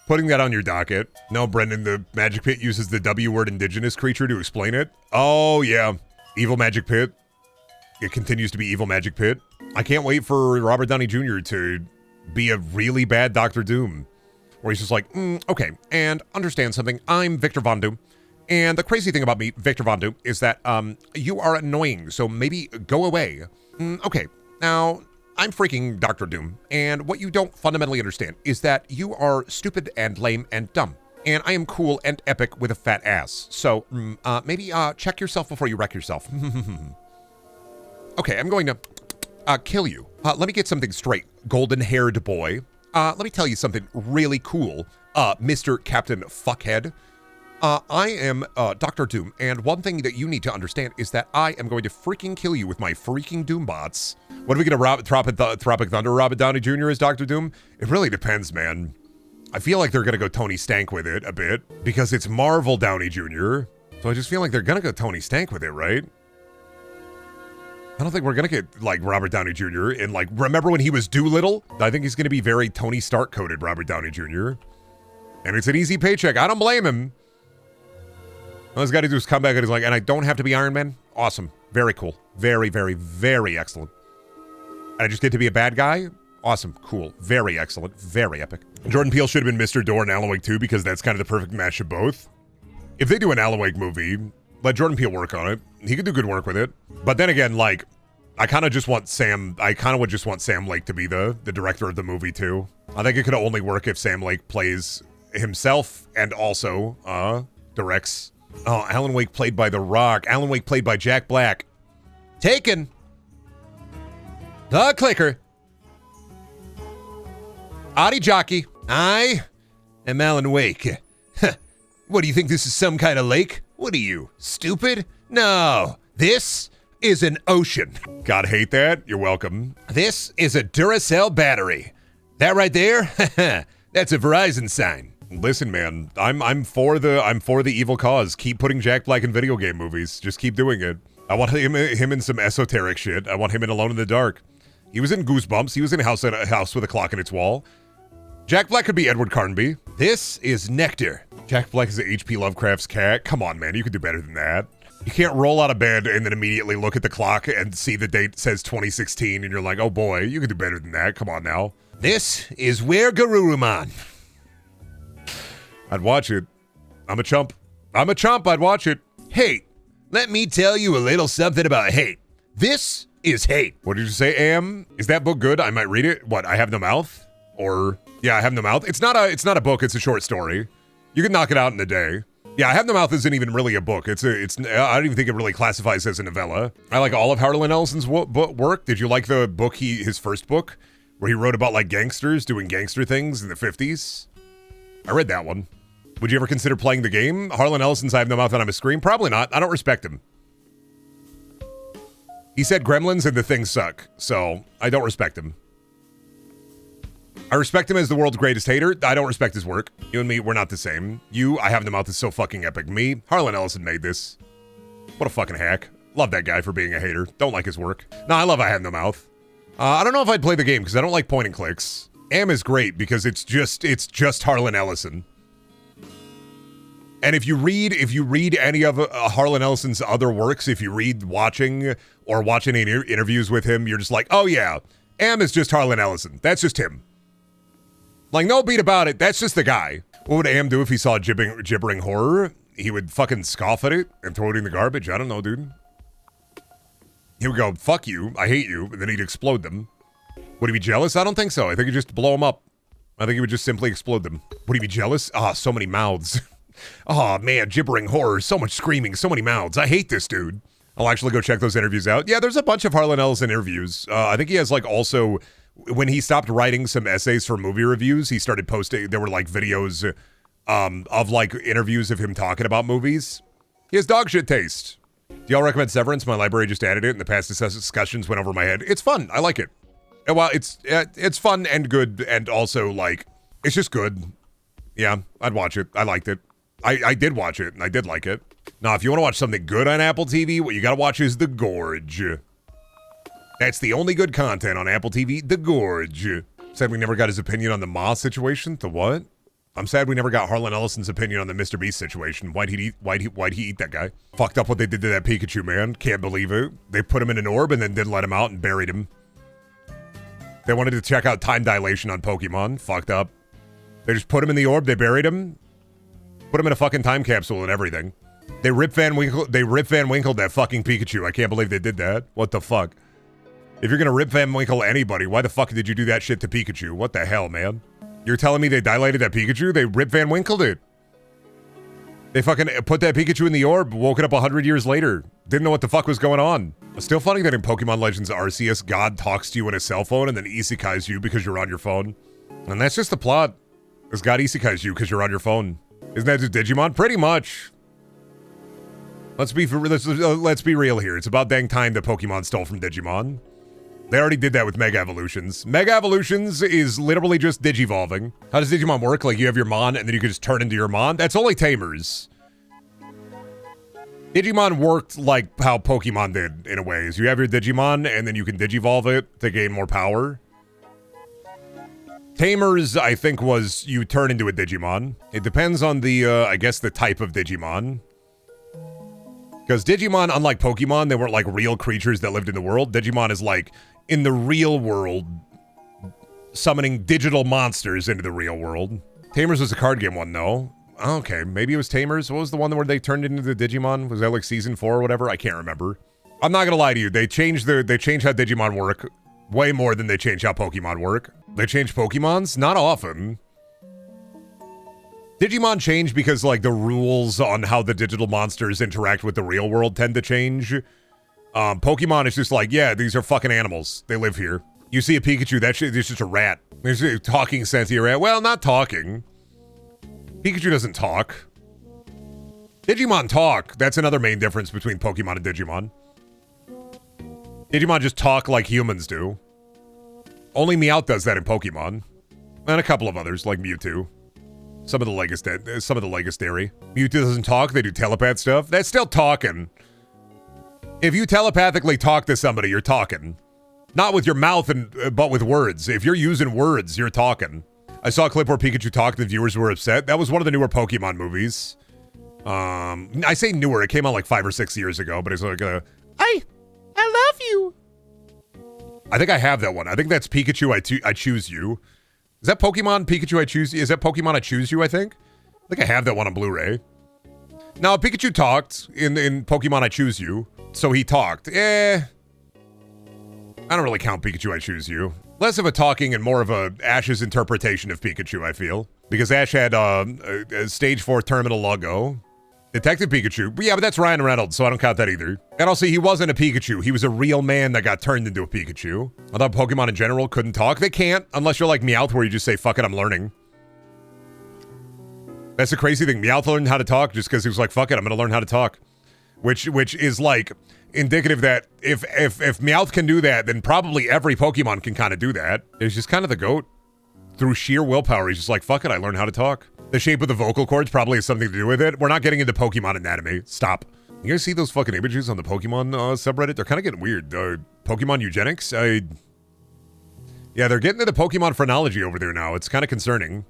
S2: Putting that on your docket. No, Brendan, the magic pit uses the W word indigenous creature to explain it. Oh, yeah. Evil magic pit. It continues to be evil magic pit. I can't wait for Robert Downey Jr. to be a really bad Doctor Doom. Where he's just like, okay, and understand something. I'm Victor Von Doom. And the crazy thing about me, Victor Von Doom, is that you are annoying, so maybe go away. Okay, now, I'm freaking Dr. Doom, and what you don't fundamentally understand is that you are stupid and lame and dumb. And I am cool and epic with a fat ass. So, maybe check yourself before you wreck yourself. Okay, I'm going to kill you. Let me get something straight, golden-haired boy. Let me tell you something really cool, Mr. Captain Fuckhead. I am Dr. Doom, and one thing that you need to understand is that I am going to freaking kill you with my freaking Doombots. What are we going to Tropic Thunder Robert Downey Jr. as Dr. Doom? It really depends, man. I feel like they're going to go Tony Stank with it a bit, because it's Marvel Downey Jr., so I just feel like they're going to go Tony Stank with it, right? I don't think we're going to get, like, Robert Downey Jr. in, like, remember when he was Doolittle? I think he's going to be very Tony Stark-coded Robert Downey Jr. And it's an easy paycheck. I don't blame him. All he's got to do is come back and he's like, and I don't have to be Iron Man? Awesome. Very cool. Very, very, very excellent. And I just get to be a bad guy? Awesome. Cool. Very excellent. Very epic. Jordan Peele should have been Mr. Door in Alan Wake 2 because that's kind of the perfect match of both. If they do an Alan Wake movie, let Jordan Peele work on it. He could do good work with it. But then again, like, I kind of would just want Sam Lake to be the director of the movie too. I think it could only work if Sam Lake plays himself and also directs. Oh, Alan Wake played by The Rock. Alan Wake played by Jack Black. Taken. The clicker. Audi jockey. I am Alan Wake. What, do you think this is some kind of lake? What are you, stupid? No, this is an ocean. God, hate that? You're welcome. This is a Duracell battery. That right there? That's a Verizon sign. Listen, man, I'm for the evil cause. Keep putting Jack Black in video game movies. Just keep doing it. I want him in some esoteric shit. I want him in Alone in the Dark. He was in Goosebumps. He was in House with a Clock in Its Wall. Jack Black could be Edward Carnby. This is Nectar. Jack Black is H.P. Lovecraft's cat. Come on, man, you could do better than that. You can't roll out of bed and then immediately look at the clock and see the date says 2016 and you're like, oh boy, you could do better than that. Come on now. This is Where Garuruman. I'd watch it. I'm a chump. I'd watch it. Hate. Let me tell you a little something about hate. This is hate. What did you say, Am? Is that book good? I might read it. What, I Have No Mouth? Or, yeah, I Have No Mouth. It's not a book, it's a short story. You can knock it out in a day. Yeah, I Have No Mouth isn't even really a book. I don't even think it really classifies as a novella. I like all of Harlan Ellison's work. Did you like the book, his first book, where he wrote about like gangsters doing gangster things in the 50s? I read that one. Would you ever consider playing the game? Harlan Ellison's I Have No Mouth on a Scream? Probably not. I don't respect him. He said Gremlins and the things suck, so I don't respect him. I respect him as the world's greatest hater. I don't respect his work. You and me, we're not the same. You, I Have No Mouth is so fucking epic. Me, Harlan Ellison made this. What a fucking hack. Love that guy for being a hater. Don't like his work. No, I love I Have No Mouth. I don't know if I'd play the game because I don't like point and clicks. Am is great because it's just Harlan Ellison. And if you read any of Harlan Ellison's other works, if you read watching any interviews with him, you're just like, oh yeah, Am is just Harlan Ellison. That's just him. Like, no beat about it. That's just the guy. What would Am do if he saw gibbering horror? He would fucking scoff at it and throw it in the garbage. I don't know, dude. He would go, fuck you, I hate you, and then he'd explode them. Would he be jealous? I don't think so. I think he'd just blow them up. I think he would just simply explode them. Would he be jealous? So many mouths. Oh man, gibbering horror, so much screaming, so many mouths. I hate this dude. I'll actually go check those interviews out. Yeah, there's a bunch of Harlan Ellison interviews. I think he has like also, when he stopped writing some essays for movie reviews, he started posting, there were like videos of like interviews of him talking about movies. He has dog shit taste. Do y'all recommend Severance? My library just added it and the past discussions went over my head. It's fun, I like it. Well, it's fun and good and also like, it's just good. Yeah, I'd watch it. I liked it. I did watch it and I did like it. Now, if you want to watch something good on Apple TV, what you got to watch is The Gorge. That's the only good content on Apple TV, The Gorge. Sad we never got his opinion on the Ma situation. The what? I'm sad we never got Harlan Ellison's opinion on the Mr. Beast situation. Why'd he eat that guy? Fucked up what they did to that Pikachu, man. Can't believe it. They put him in an orb and then didn't let him out and buried him. They wanted to check out time dilation on Pokemon. Fucked up. They just put him in the orb, they buried him, put him in a fucking time capsule and everything. They Rip Van Winkle that fucking Pikachu. I can't believe they did that. What the fuck? If you're gonna Rip Van Winkle anybody, why the fuck did you do that shit to Pikachu? What the hell, man? You're telling me they dilated that Pikachu? They Rip Van Winkled it. They fucking put that Pikachu in the orb, woke it up 100 years later. Didn't know what the fuck was going on. It's still funny that in Pokemon Legends Arceus, God talks to you on his cell phone and then isekais you because you're on your phone. And that's just the plot. Is God isekais you because you're on your phone. Isn't that just Digimon? Pretty much. Let's be real here. It's about dang time that Pokemon stole from Digimon. They already did that with Mega Evolutions. Mega Evolutions is literally just Digivolving. How does Digimon work? Like, you have your Mon, and then you can just turn into your Mon? That's only Tamers. Digimon worked like how Pokemon did, in a way. Is you have your Digimon, and then you can Digivolve it to gain more power. Tamers, I think, was you turn into a Digimon. It depends on the, I guess, the type of Digimon. Because Digimon, unlike Pokemon, they weren't like real creatures that lived in the world. Digimon is like, in the real world, summoning digital monsters into the real world. Tamers was a card game one, though. Okay, maybe it was Tamers. What was the one where they turned into the Digimon? Was that like season 4 or whatever? I can't remember. I'm not gonna lie to you. They changed how Digimon work way more than they changed how Pokemon work. They changed Pokemons? Not often. Digimon change because, like, the rules on how the digital monsters interact with the real world tend to change. Pokemon is just like, yeah, these are fucking animals. They live here. You see a Pikachu, that shit is just a rat. There's a talking sentient rat. Well, not talking. Pikachu doesn't talk. Digimon talk. That's another main difference between Pokemon and Digimon. Digimon just talk like humans do. Only Meowth does that in Pokemon. And a couple of others, like Mewtwo. Some of the Legendary. Mewtwo doesn't talk, they do telepath stuff. That's still talking. If you telepathically talk to somebody, you're talking. Not with your mouth, but with words. If you're using words, you're talking. I saw a clip where Pikachu talked and the viewers were upset. That was one of the newer Pokemon movies. I say newer, it came out like 5 or 6 years ago, but it's like, I love you. I think I have that one. I think that's Pikachu, I Choose You. Is that Pokemon Pikachu I Choose You? Is that Pokemon I Choose You, I think? I think I have that one on Blu-ray. Now, Pikachu talked in Pokemon I Choose You, so he talked. I don't really count Pikachu I Choose You. Less of a talking and more of a Ash's interpretation of Pikachu, I feel. Because Ash had a Stage 4 terminal logo. Detective Pikachu. But yeah, but that's Ryan Reynolds, so I don't count that either. And also, he wasn't a Pikachu. He was a real man that got turned into a Pikachu. I thought Pokemon in general couldn't talk. They can't, unless you're like Meowth, where you just say, fuck it, I'm learning. That's the crazy thing. Meowth learned how to talk just because he was like, fuck it, I'm gonna learn how to talk. Which is like indicative that if Meowth can do that, then probably every Pokemon can kind of do that. It's just kind of the GOAT. Through sheer willpower, he's just like, fuck it, I learned how to talk. The shape of the vocal cords probably has something to do with it. We're not getting into Pokemon anatomy. Stop. You guys see those fucking images on the Pokemon subreddit? They're kind of getting weird. Pokemon eugenics? Yeah, they're getting into Pokemon phrenology over there now. It's kind of concerning.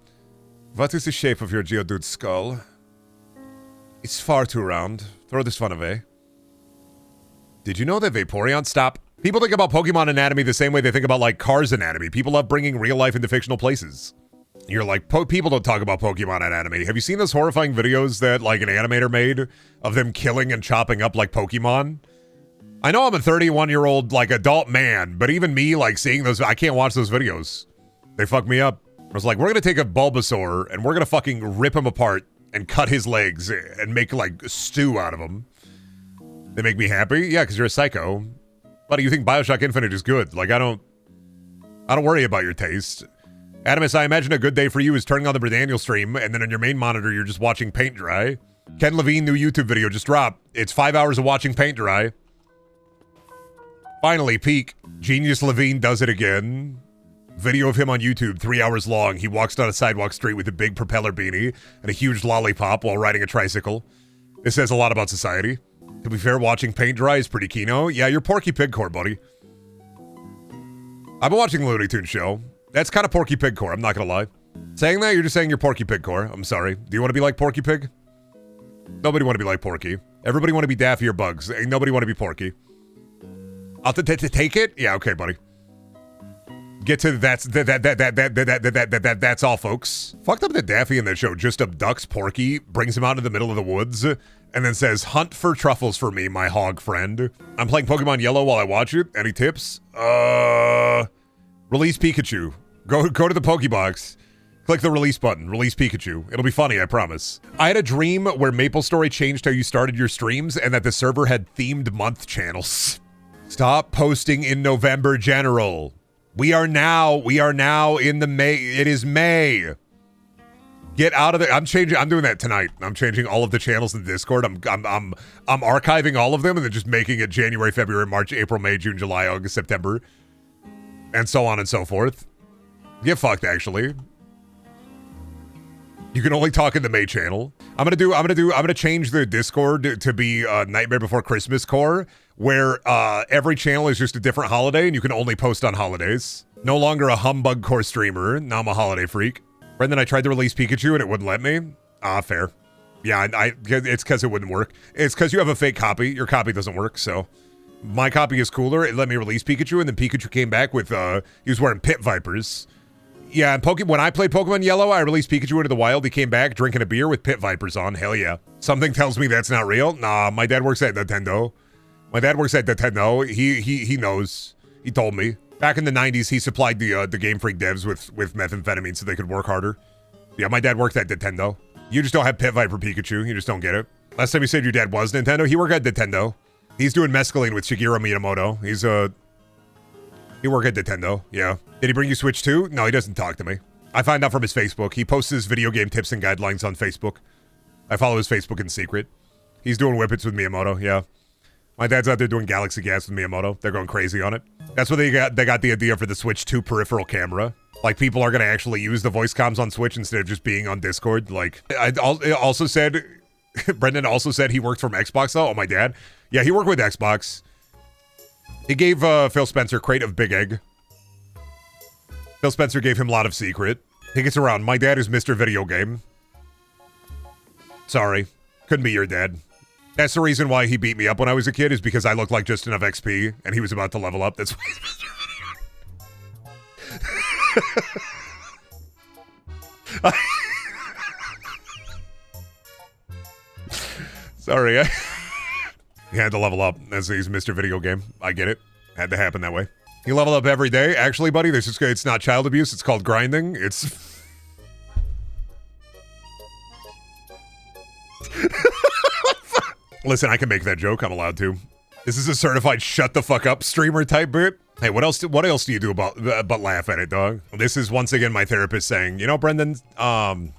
S2: What is the shape of your Geodude skull? It's far too round. Throw this one away. Did you know that Vaporeon... Stop. People think about Pokemon anatomy the same way they think about, like, Cars anatomy. People love bringing real life into fictional places. You're like, people don't talk about Pokemon anatomy. Have you seen those horrifying videos that, like, an animator made of them killing and chopping up, like, Pokemon? I know I'm a 31-year-old, like, adult man, but even me, like, seeing those, I can't watch those videos. They fuck me up. I was like, we're gonna take a Bulbasaur, and we're gonna fucking rip him apart and cut his legs and make, like, stew out of him. They make me happy? Yeah, because you're a psycho. Buddy, you think Bioshock Infinite is good. Like, I don't worry about your taste. Adamus, I imagine a good day for you is turning on the Brendaniel stream, and then on your main monitor, you're just watching paint dry. Ken Levine, new YouTube video just dropped. It's 5 hours of watching paint dry. Finally, peak. Genius Levine does it again. Video of him on YouTube, 3 hours long. He walks down a sidewalk street with a big propeller beanie and a huge lollipop while riding a tricycle. It says a lot about society. To be fair, watching paint dry is pretty kino. Yeah, you're Porky Pigcore, buddy. I've been watching the Looney Tunes show. That's kind of Porky Pigcore, I'm not gonna lie. Saying that, you're just saying you're Porky Pigcore. I'm sorry. Do you want to be like Porky Pig? Nobody want to be like Porky. Everybody want to be Daffy or Bugs. Ain't nobody want to be Porky. I'll take it? Yeah, okay, buddy. Get to that's all, folks. Fucked up that Daffy in that show just abducts Porky, brings him out into the middle of the woods, and then says, "Hunt for truffles for me, my hog friend." I'm playing Pokemon Yellow while I watch it. Any tips? Release Pikachu. Go to the Pokebox. Click the release button. Release Pikachu. It'll be funny, I promise. I had a dream where MapleStory changed how you started your streams and that the server had themed month channels. Stop posting in November, General. We are now in the May. It is May. Get out of there. I'm doing that tonight. I'm changing all of the channels in the Discord. I'm archiving all of them and then just making it January, February, March, April, May, June, July, August, September, and so on and so forth. Get fucked, actually. You can only talk in the May channel. I'm gonna change the Discord to be Nightmare Before Christmas core, where every channel is just a different holiday and you can only post on holidays. No longer a humbug core streamer. Now I'm a holiday freak. Brendan, I tried to release Pikachu and it wouldn't let me. Fair. Yeah, it's because it wouldn't work. It's because you have a fake copy. Your copy doesn't work, so. My copy is cooler. It let me release Pikachu, and then Pikachu came back with, he was wearing pit vipers. Yeah, and when I played Pokemon Yellow, I released Pikachu into the wild. He came back drinking a beer with pit vipers on. Hell yeah. Something tells me that's not real. Nah, my dad works at Nintendo. He knows. He told me. Back in the 90s, he supplied the Game Freak devs with methamphetamine so they could work harder. Yeah, my dad worked at Nintendo. You just don't have Pit Viper Pikachu. You just don't get it. Last time you said your dad was Nintendo, he worked at Nintendo. He's doing mescaline with Shigeru Miyamoto. He worked at Nintendo, yeah. Did he bring you Switch 2? No, he doesn't talk to me. I find out from his Facebook. He posts his video game tips and guidelines on Facebook. I follow his Facebook in secret. He's doing whippets with Miyamoto, yeah. My dad's out there doing Galaxy Gas with Miyamoto. They're going crazy on it. That's what they got the idea for the Switch 2 peripheral camera. Like, people are going to actually use the voice comms on Switch instead of just being on Discord. Like, it also said, Brendan also said he worked from Xbox, though. Oh, my dad. Yeah, he worked with Xbox. He gave Phil Spencer crate of Big Egg. Phil Spencer gave him a lot of Secret. He gets around. My dad is Mr. Video Game. Sorry. Couldn't be your dad. That's the reason why he beat me up when I was a kid, is because I looked like just enough XP, and he was about to level up. That's why he's Mr. Video Game. Sorry, he had to level up as he's Mr. Video Game. I get it. Had to happen that way. You level up every day. Actually, buddy, it's not child abuse. It's called grinding. It's... Listen, I can make that joke. I'm allowed to. This is a certified shut the fuck up streamer type bit. Hey, what else do you do but laugh at it, dog? This is once again my therapist saying, you know, Brendan, some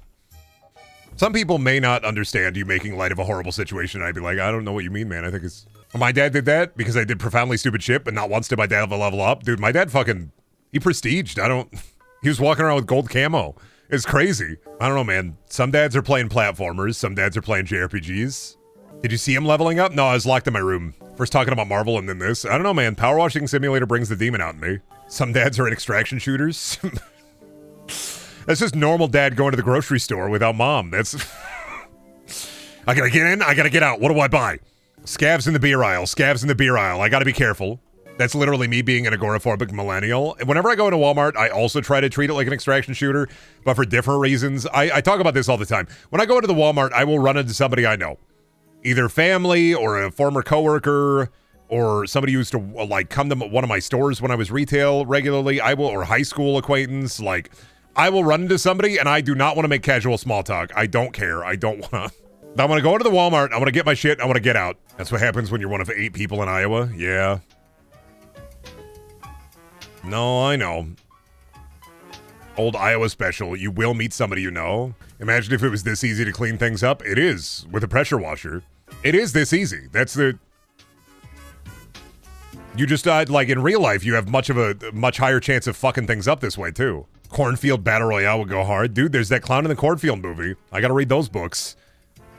S2: people may not understand you making light of a horrible situation. And I'd be like, I don't know what you mean, man. I think it's... My dad did that because I did profoundly stupid shit, but not once did my dad have a level up. Dude, my dad fucking... He prestiged. He was walking around with gold camo. It's crazy. I don't know, man. Some dads are playing platformers. Some dads are playing JRPGs. Did you see him leveling up? No, I was locked in my room. First talking about Marvel and then this. I don't know, man. PowerWashing Simulator brings the demon out in me. Some dads are in extraction shooters. That's just normal dad going to the grocery store without mom. That's... I gotta get in, I gotta get out. What do I buy? Scavs in the beer aisle. Scavs in the beer aisle. I gotta be careful. That's literally me being an agoraphobic millennial. And whenever I go into Walmart, I also try to treat it like an extraction shooter, but for different reasons. I talk about this all the time. When I go into the Walmart, I will run into somebody I know. Either family or a former coworker or somebody who used to like come to one of my stores when I was retail regularly. Or high school acquaintance. Like, I will run into somebody and I do not want to make casual small talk. I don't care. I don't want to. I want to go into the Walmart. I want to get my shit. I want to get out. That's what happens when you're one of 8 people in Iowa. Yeah. No, I know. Old Iowa special. You will meet somebody you know. Imagine if it was this easy to clean things up. It is, with a pressure washer. It is this easy. That's the... You just, like, in real life, you have much higher chance of fucking things up this way, too. Cornfield Battle Royale would go hard. Dude, there's that Clown in the Cornfield movie. I gotta read those books.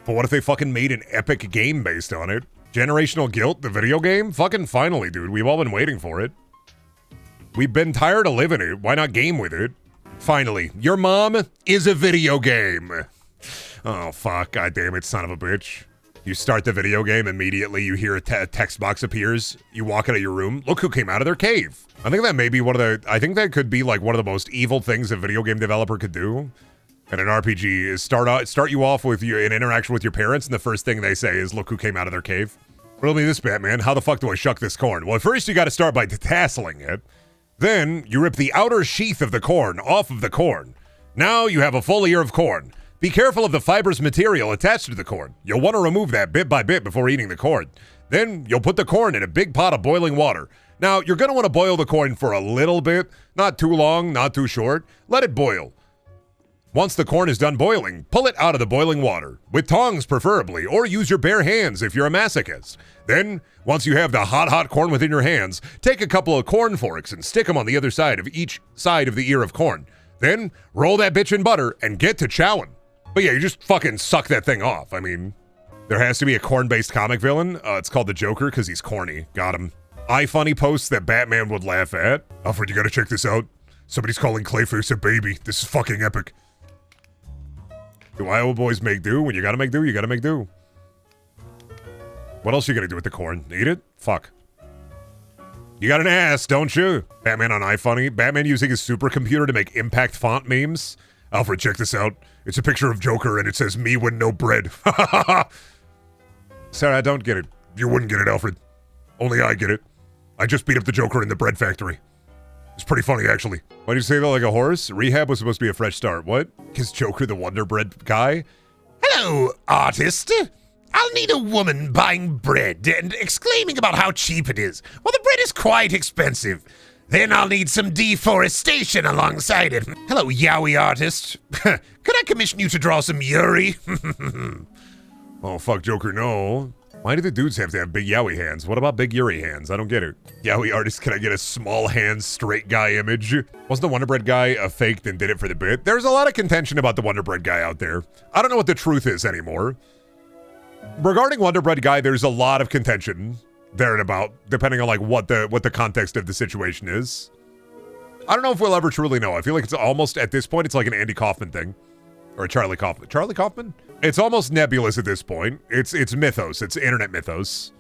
S2: But what if they fucking made an epic game based on it? Generational Guilt, the video game? Fucking finally, dude. We've all been waiting for it. We've been tired of living it. Why not game with it? Finally, your mom is a video game. Oh, fuck. God damn it, son of a bitch. You start the video game, immediately you hear a text box appears. You walk out of your room. Look who came out of their cave. I think that may be I think that could be like one of the most evil things a video game developer could do. And an RPG is start you off with an interaction with your parents, and the first thing they say is, look who came out of their cave. Riddle me this, Batman. How the fuck do I shuck this corn? Well, first you gotta start by detasseling it. Then you rip the outer sheath of the corn off of the corn. Now you have a full ear of corn. Be careful of the fibrous material attached to the corn. You'll want to remove that bit by bit before eating the corn. Then you'll put the corn in a big pot of boiling water. Now, you're going to want to boil the corn for a little bit. Not too long, not too short. Let it boil. Once the corn is done boiling, pull it out of the boiling water. With tongs, preferably, or use your bare hands if you're a masochist. Then, once you have the hot corn within your hands, take a couple of corn forks and stick them on the other side of each side of the ear of corn. Then, roll that bitch in butter and get to chowing. But yeah, you just fucking suck that thing off. I mean, there has to be a corn-based comic villain. It's called the Joker because he's corny. Got him. iFunny posts that Batman would laugh at. Alfred, you gotta check this out. Somebody's calling Clayface a baby. This is fucking epic. Do Iowa boys make do? When you gotta make do, you gotta make do. What else you gonna do with the corn? Eat it? Fuck. You got an ass, don't you? Batman on iFunny. Batman using his supercomputer to make impact font memes. Alfred, check this out. It's a picture of Joker and it says, me when no bread. Sorry, I don't get it. You wouldn't get it, Alfred. Only I get it. I just beat up the Joker in the bread factory. It's pretty funny, actually. Why do you say that like a horse? Rehab was supposed to be a fresh start. What? Is Joker the Wonder Bread guy?
S1: Hello, artist. I'll need a woman buying bread and exclaiming about how cheap it is. Well, the bread is quite expensive. Then I'll need some deforestation alongside it. Hello, yaoi artist. Could I commission you to draw some Yuri?
S2: Oh, fuck, Joker, no. Why do the dudes have to have big yaoi hands? What about big Yuri hands? I don't get it. Yaoi artist, can I get a small hand straight guy image? Wasn't the Wonder Bread guy a fake and did it for the bit? There's a lot of contention about the Wonder Bread guy out there. I don't know what the truth is anymore. Regarding Wonder Bread guy, there's a lot of contention there and about, depending on like what the context of the situation is. I don't know if we'll ever truly know. I feel like it's almost, at this point, it's like an Andy Kaufman thing. Or a Charlie Kaufman. Charlie Kaufman? It's almost nebulous at this point. It's mythos. It's internet mythos.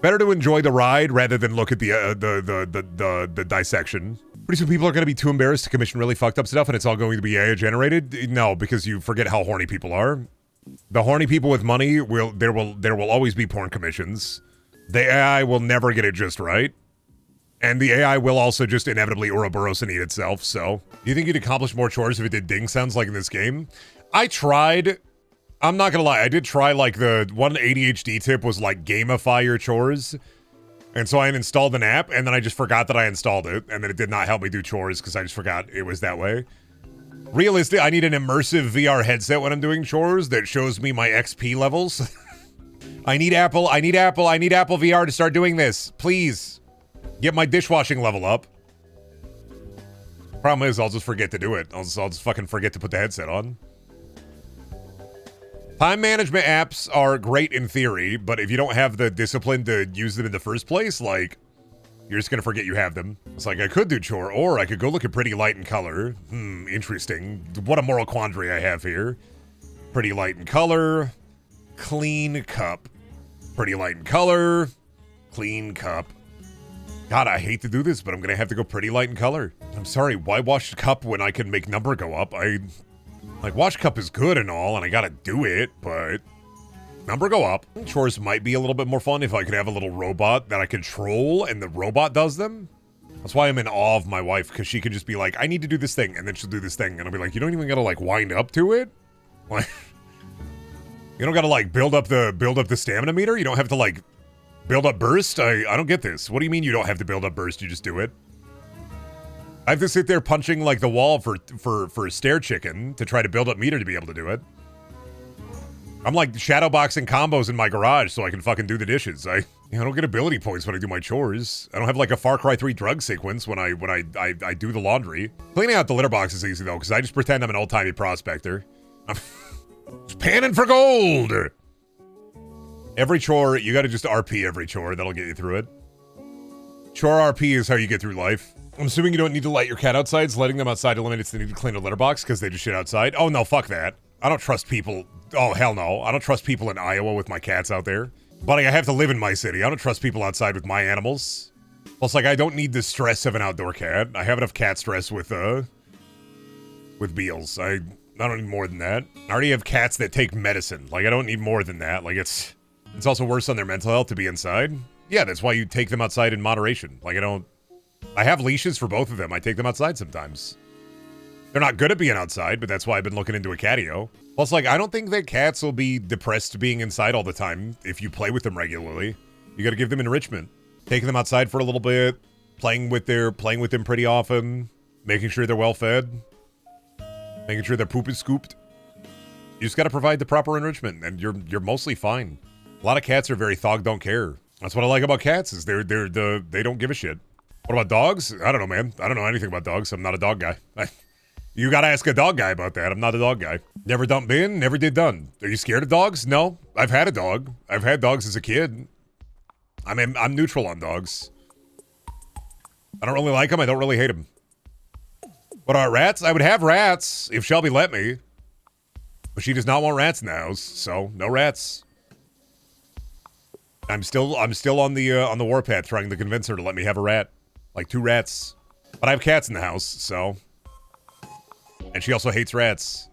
S2: Better to enjoy the ride rather than look at the dissection. Pretty soon people are going to be too embarrassed to commission really fucked up stuff and it's all going to be AI generated? No, because you forget how horny people are. The horny people with money, there will always be porn commissions. The AI will never get it just right. And the AI will also just inevitably Ouroboros and eat itself, so. Do you think you'd accomplish more chores if it did ding sounds like in this game? I tried. I'm not gonna lie, I did try, like, the one ADHD tip was, like, gamify your chores. And so I installed an app, and then I just forgot that I installed it, and then it did not help me do chores because I just forgot it was that way. Realistically, I need an immersive VR headset when I'm doing chores that shows me my XP levels. I need Apple VR to start doing this. Please. Get my dishwashing level up. Problem is, I'll just forget to do it. I'll just fucking forget to put the headset on. Time management apps are great in theory, but if you don't have the discipline to use them in the first place, like, you're just gonna forget you have them. It's like, I could do chore, or I could go look at Pretty Light in Color. Interesting. What a moral quandary I have here. Pretty Light in Color. Clean cup. Pretty Light in Color. Clean cup. God, I hate to do this, but I'm gonna have to go Pretty Light in Color. I'm sorry, why wash cup when I can make number go up? Like, wash cup is good and all, and I gotta do it, but number go up. Chores might be a little bit more fun if I could have a little robot that I control and the robot does them. That's why I'm in awe of my wife, because she can just be like, I need to do this thing, and then she'll do this thing, and I'll be like, you don't even gotta, like, wind up to it? Like, you don't gotta, like, build up the stamina meter? You don't have to, like, build up burst? I don't get this. What do you mean you don't have to build up burst? You just do it? I have to sit there punching like the wall for Stair Chicken to try to build up meter to be able to do it. I'm like shadowboxing combos in my garage so I can fucking do the dishes. I don't get ability points when I do my chores. I don't have like a Far Cry 3 drug sequence when I do the laundry. Cleaning out the litter box is easy though, because I just pretend I'm an old-timey prospector. I'm just panning for gold. Every chore, you gotta just RP every chore. That'll get you through it. Chore RP is how you get through life. I'm assuming you don't need to let your cat outside. So letting them outside eliminates the need to clean a litter box because they just shit outside. Oh, no, fuck that. I don't trust people. Oh, hell no. I don't trust people in Iowa with my cats out there. Buddy, I have to live in my city. I don't trust people outside with my animals. Plus, like, I don't need the stress of an outdoor cat. I have enough cat stress with Beals. I don't need more than that. I already have cats that take medicine. Like, I don't need more than that. Like, it's also worse on their mental health to be inside. Yeah, that's why you take them outside in moderation. Like, I have leashes for both of them. I take them outside sometimes. They're not good at being outside, but that's why I've been looking into a catio. Plus, like, I don't think that cats will be depressed being inside all the time if you play with them regularly. You gotta give them enrichment. Taking them outside for a little bit, playing with them pretty often, making sure they're well fed, making sure their poop is scooped. You just gotta provide the proper enrichment, and you're mostly fine. A lot of cats are very thog don't care. That's what I like about cats, is they don't give a shit. What about dogs? I don't know, man. I don't know anything about dogs. I'm not a dog guy. You gotta ask a dog guy about that. I'm not a dog guy. Never done been, never did done. Are you scared of dogs? No. I've had a dog. I've had dogs as a kid. I'm neutral on dogs. I don't really like them. I don't really hate them. What about rats? I would have rats if Shelby let me. But she does not want rats in the house, so no rats. I'm still on the warpath trying to convince her to let me have a rat. Like 2 rats. But I have cats in the house, so. And she also hates rats.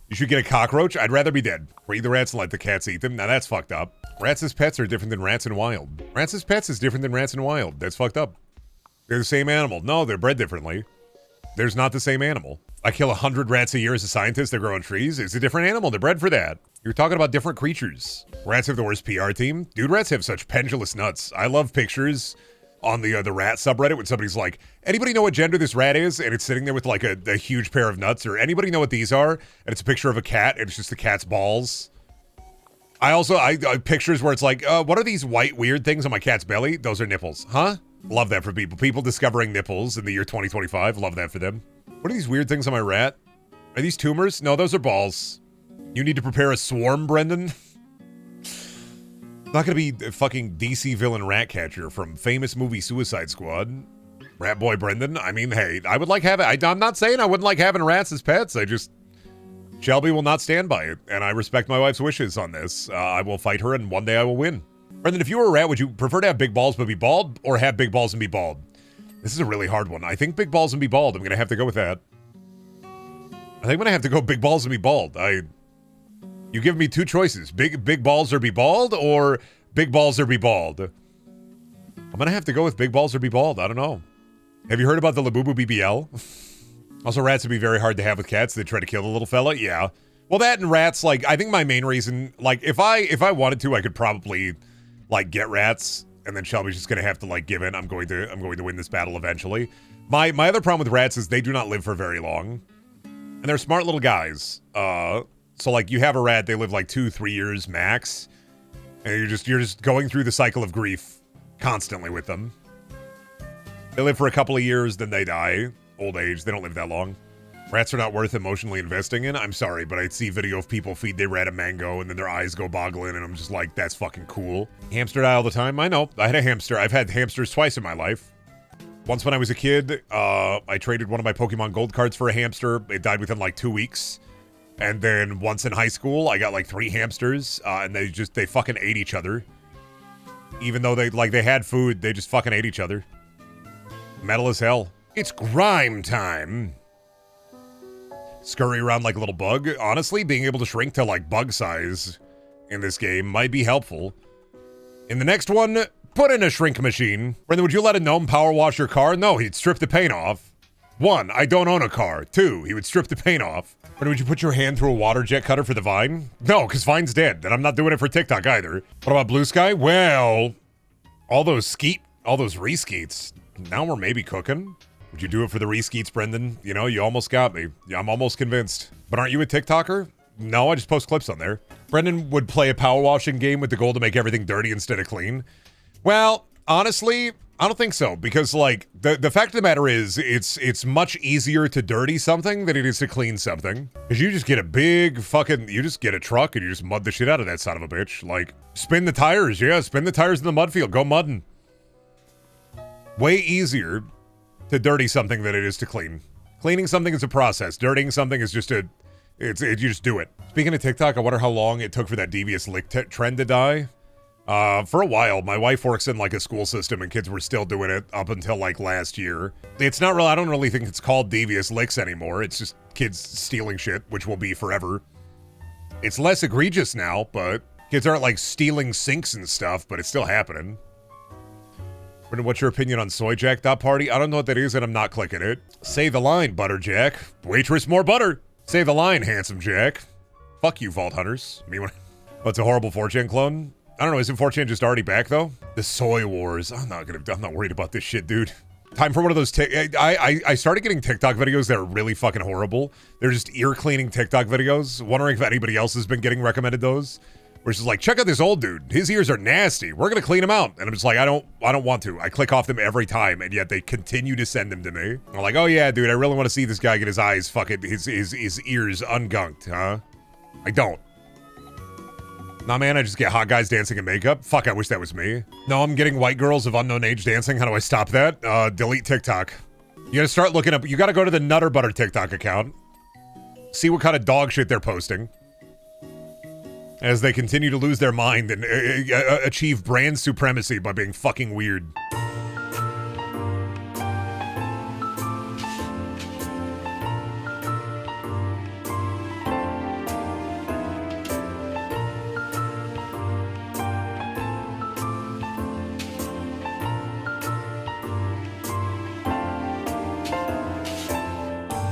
S2: You should get a cockroach. I'd rather be dead. Breed the rats and let the cats eat them. Now that's fucked up. Rats as pets are different than rats in wild. Rats as pets is different than rats in wild. That's fucked up. They're the same animal. No, they're bred differently. There's not the same animal. I kill 100 rats a year as a scientist that grow on trees. It's a different animal. They're bred for that. You're talking about different creatures. Rats have the worst PR team. Dude, rats have such pendulous nuts. I love pictures on the rat subreddit when somebody's like, anybody know what gender this rat is? And it's sitting there with like a huge pair of nuts. Or anybody know what these are? And it's a picture of a cat and it's just the cat's balls. I pictures where it's like, what are these white weird things on my cat's belly? Those are nipples. Huh? Love that for people. People discovering nipples in the year 2025. Love that for them. What are these weird things on my rat? Are these tumors? No, those are balls. You need to prepare a swarm, Brendan. Not gonna be a fucking DC villain rat catcher from famous movie Suicide Squad. Rat boy Brendan. I mean, hey, I would like having. I'm not saying I wouldn't like having rats as pets. Shelby will not stand by it, and I respect my wife's wishes on this. I will fight her, and one day I will win. Brendan, if you were a rat, would you prefer to have big balls but be bald, or have big balls and be bald? This is a really hard one. I think big balls and be bald. I'm gonna have to go with that. I think I'm gonna have to go big balls and be bald. You give me 2 choices. Big balls or be bald, or big balls or be bald. I'm gonna have to go with big balls or be bald. I don't know. Have you heard about the Labubu BBL? Also, rats would be very hard to have with cats. They try to kill the little fella. Yeah. Well, that and rats, like, I think my main reason, like, if I wanted to, I could probably, like, get rats, and then Shelby's just gonna have to, like, give in. I'm going to win this battle eventually. My other problem with rats is they do not live for very long. And they're smart little guys. So, like, you have a rat, they live, like, 2-3 years max. And you're just going through the cycle of grief constantly with them. They live for a couple of years, then they die. Old age, they don't live that long. Rats are not worth emotionally investing in. I'm sorry, but I see video of people feed their rat a mango and then their eyes go boggling and I'm just like, that's fucking cool. Hamster die all the time? I know. I had a hamster. I've had hamsters twice in my life. Once when I was a kid, I traded one of my Pokemon Gold cards for a hamster. It died within like 2 weeks. And then once in high school, I got like 3 hamsters, and they fucking ate each other. Even though they had food, they just fucking ate each other. Metal as hell. It's grime time. Scurry around like a little bug. Honestly, being able to shrink to like bug size in this game might be helpful. In the next one, put in a shrink machine. Brendan, would you let a gnome power wash your car? No, he'd strip the paint off. 1, I don't own a car. 2, he would strip the paint off. Or would you put your hand through a water jet cutter for the Vine? No, because Vine's dead, and I'm not doing it for TikTok either. What about Blue Sky? Well, all those reskeets. Now we're maybe cooking. Would you do it for the reskeets, Brendan? You know, you almost got me. I'm almost convinced. But aren't you a TikToker? No, I just post clips on there. Brendan would play a power washing game with the goal to make everything dirty instead of clean. Well, honestly, I don't think so, because like the fact of the matter is it's much easier to dirty something than it is to clean something. Because you just get a big fucking, you just get a truck and you just mud the shit out of that son of a bitch. Like, spin the tires, yeah, spin the tires in the mud field, go mudding. Way easier to dirty something than it is to clean. Cleaning something is a process. Dirtying something is just you just do it. Speaking of TikTok, I wonder how long it took for that devious lick trend to die. For a while, my wife works in like a school system and kids were still doing it up until like last year. It's not really, I don't really think it's called devious licks anymore. It's just kids stealing shit, which will be forever. It's less egregious now, but kids aren't like stealing sinks and stuff, but it's still happening. What's your opinion on Soy Jack Party? I don't know what that is and I'm not clicking it. Say the line, Butter Jack. Waitress, more butter. Say the line, Handsome Jack. Fuck you, Vault Hunters. I mean, what's a horrible 4chan clone? I don't know, isn't 4chan just already back, though? The Soy Wars. I'm not worried about this shit, dude. Time for one of those I started getting TikTok videos that are really fucking horrible. They're just ear-cleaning TikTok videos. Wondering if anybody else has been getting recommended those. Where it's just like, check out this old dude. His ears are nasty. We're gonna clean them out. And I'm just like, I don't want to. I click off them every time, and yet they continue to send them to me. I'm like, oh yeah, dude, I really want to see this guy get his eyes fucking, his ears ungunked, huh? I don't. Nah, man, I just get hot guys dancing in makeup. Fuck, I wish that was me. No, I'm getting white girls of unknown age dancing. How do I stop that? Delete TikTok. You gotta start looking up. You gotta go to the Nutter Butter TikTok account. See what kind of dog shit they're posting. As they continue to lose their mind and achieve brand supremacy by being fucking weird.